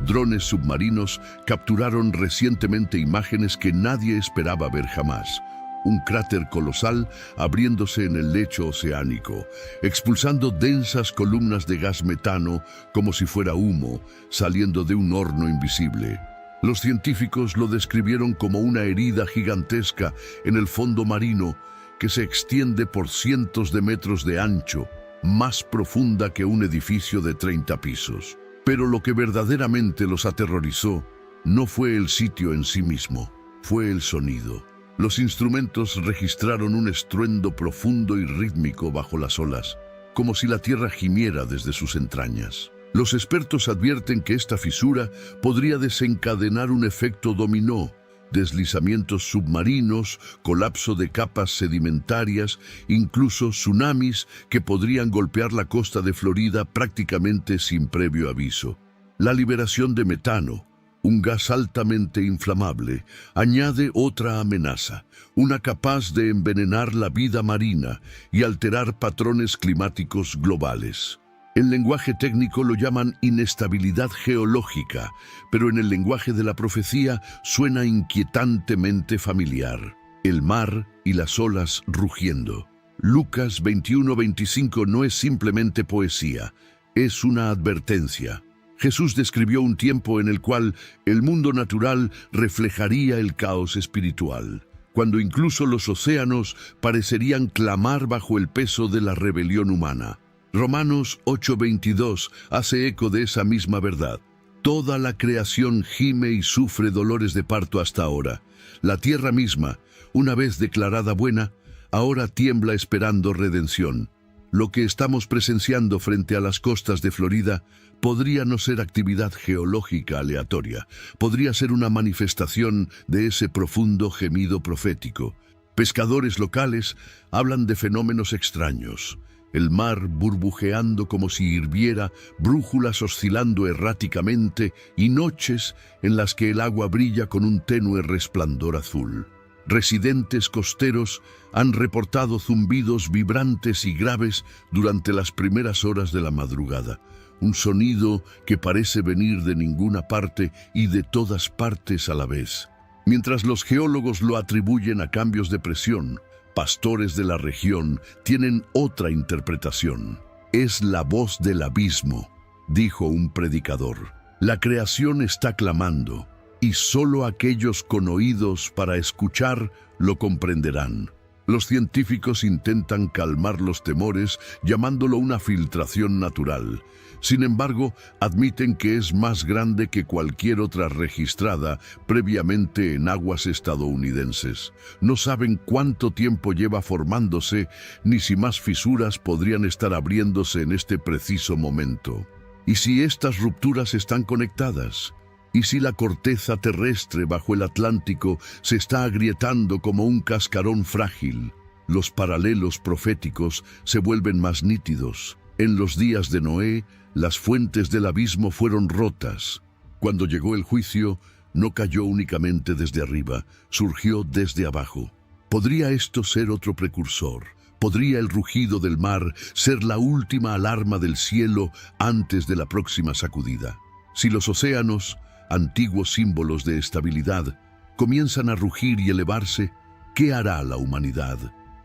Drones submarinos capturaron recientemente imágenes que nadie esperaba ver jamás. Un cráter colosal abriéndose en el lecho oceánico, expulsando densas columnas de gas metano como si fuera humo saliendo de un horno invisible. Los científicos lo describieron como una herida gigantesca en el fondo marino que se extiende por cientos de metros de ancho, más profunda que un edificio de 30 pisos. Pero lo que verdaderamente los aterrorizó no fue el sitio en sí mismo, fue el sonido. Los instrumentos registraron un estruendo profundo y rítmico bajo las olas, como si la tierra gimiera desde sus entrañas. Los expertos advierten que esta fisura podría desencadenar un efecto dominó, deslizamientos submarinos, colapso de capas sedimentarias, incluso tsunamis que podrían golpear la costa de Florida prácticamente sin previo aviso. La liberación de metano, un gas altamente inflamable, añade otra amenaza, una capaz de envenenar la vida marina y alterar patrones climáticos globales. En lenguaje técnico lo llaman inestabilidad geológica, pero en el lenguaje de la profecía suena inquietantemente familiar. El mar y las olas rugiendo. Lucas 21:25 no es simplemente poesía, es una advertencia. Jesús describió un tiempo en el cual el mundo natural reflejaría el caos espiritual, cuando incluso los océanos parecerían clamar bajo el peso de la rebelión humana. Romanos 8:22 hace eco de esa misma verdad. Toda la creación gime y sufre dolores de parto hasta ahora. La tierra misma, una vez declarada buena, ahora tiembla esperando redención. Lo que estamos presenciando frente a las costas de Florida podría no ser actividad geológica aleatoria, podría ser una manifestación de ese profundo gemido profético. Pescadores locales hablan de fenómenos extraños. El mar burbujeando como si hirviera, brújulas oscilando erráticamente y noches en las que el agua brilla con un tenue resplandor azul. Residentes costeros han reportado zumbidos vibrantes y graves durante las primeras horas de la madrugada. Un sonido que parece venir de ninguna parte y de todas partes a la vez. Mientras los geólogos lo atribuyen a cambios de presión, pastores de la región tienen otra interpretación. Es la voz del abismo, dijo un predicador. La creación está clamando, y solo aquellos con oídos para escuchar lo comprenderán. Los científicos intentan calmar los temores llamándolo una filtración natural. Sin embargo, admiten que es más grande que cualquier otra registrada previamente en aguas estadounidenses. No saben cuánto tiempo lleva formándose, ni si más fisuras podrían estar abriéndose en este preciso momento. ¿Y si estas rupturas están conectadas? ¿Y si la corteza terrestre bajo el Atlántico se está agrietando como un cascarón frágil? Los paralelos proféticos se vuelven más nítidos. En los días de Noé, las fuentes del abismo fueron rotas. Cuando llegó el juicio, no cayó únicamente desde arriba, surgió desde abajo. ¿Podría esto ser otro precursor? ¿Podría el rugido del mar ser la última alarma del cielo antes de la próxima sacudida? Si los océanos, antiguos símbolos de estabilidad, comienzan a rugir y elevarse, ¿qué hará la humanidad?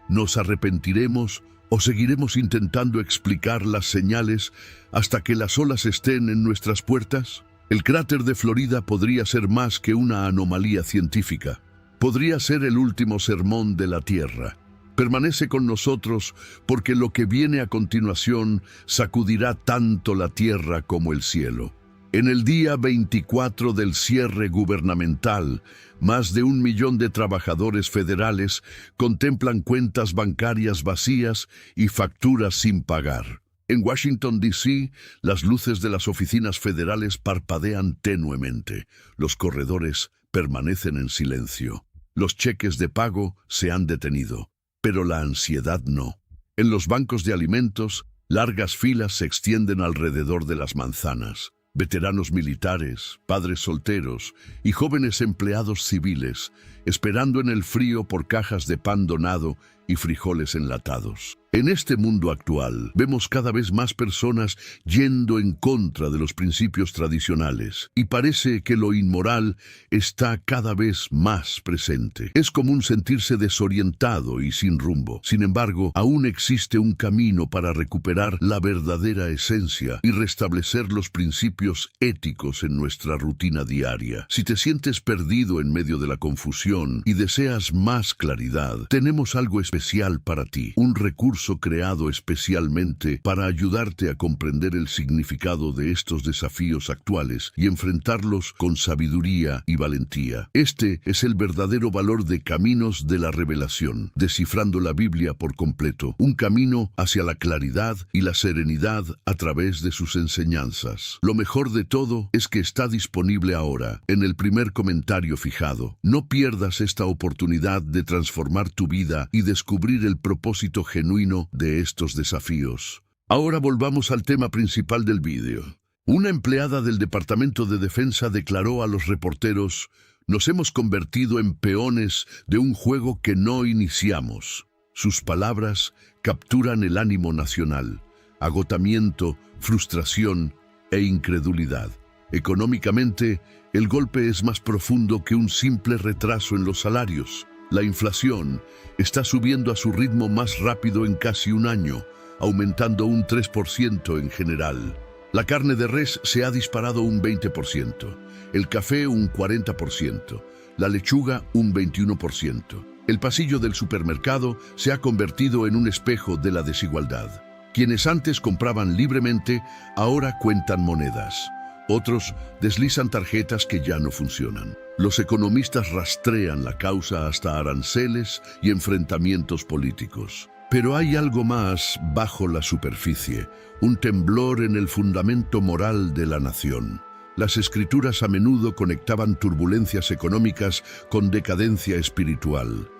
¿Nos arrepentiremos o seguiremos intentando explicar las señales hasta que las olas estén en nuestras puertas? El cráter de Florida podría ser más que una anomalía científica. Podría ser el último sermón de la Tierra. Permanece con nosotros porque lo que viene a continuación sacudirá tanto la Tierra como el cielo. En el día 24 del cierre gubernamental, más de 1 millón de trabajadores federales contemplan cuentas bancarias vacías y facturas sin pagar. En Washington, D.C., las luces de las oficinas federales parpadean tenuemente. Los corredores permanecen en silencio. Los cheques de pago se han detenido, pero la ansiedad no. En los bancos de alimentos, largas filas se extienden alrededor de las manzanas. Veteranos militares, padres solteros y jóvenes empleados civiles, esperando en el frío por cajas de pan donado y frijoles enlatados. En este mundo actual, vemos cada vez más personas yendo en contra de los principios tradicionales y parece que lo inmoral está cada vez más presente. Es común sentirse desorientado y sin rumbo. Sin embargo, aún existe un camino para recuperar la verdadera esencia y restablecer los principios éticos en nuestra rutina diaria. Si te sientes perdido en medio de la confusión y deseas más claridad, tenemos algo especial para ti, un recurso creado especialmente para ayudarte a comprender el significado de estos desafíos actuales y enfrentarlos con sabiduría y valentía. Este es el verdadero valor de Caminos de la Revelación, descifrando la Biblia por completo, un camino hacia la claridad y la serenidad a través de sus enseñanzas. Lo mejor de todo es que está disponible ahora, en el primer comentario fijado. No pierdas esta oportunidad de transformar tu vida y descubrir el propósito genuino de estos desafíos. Ahora volvamos al tema principal del vídeo. Una empleada del Departamento de Defensa declaró a los reporteros: "Nos hemos convertido en peones de un juego que no iniciamos". Sus palabras capturan el ánimo nacional: agotamiento, frustración e incredulidad. Económicamente, el golpe es más profundo que un simple retraso en los salarios. La inflación está subiendo a su ritmo más rápido en casi un año, aumentando un 3% en general. La carne de res se ha disparado un 20%, el café un 40%, la lechuga un 21%. El pasillo del supermercado se ha convertido en un espejo de la desigualdad. Quienes antes compraban libremente, ahora cuentan monedas. Otros deslizan tarjetas que ya no funcionan. Los economistas rastrean la causa hasta aranceles y enfrentamientos políticos. Pero hay algo más bajo la superficie, un temblor en el fundamento moral de la nación. Las escrituras a menudo conectaban turbulencias económicas con decadencia espiritual.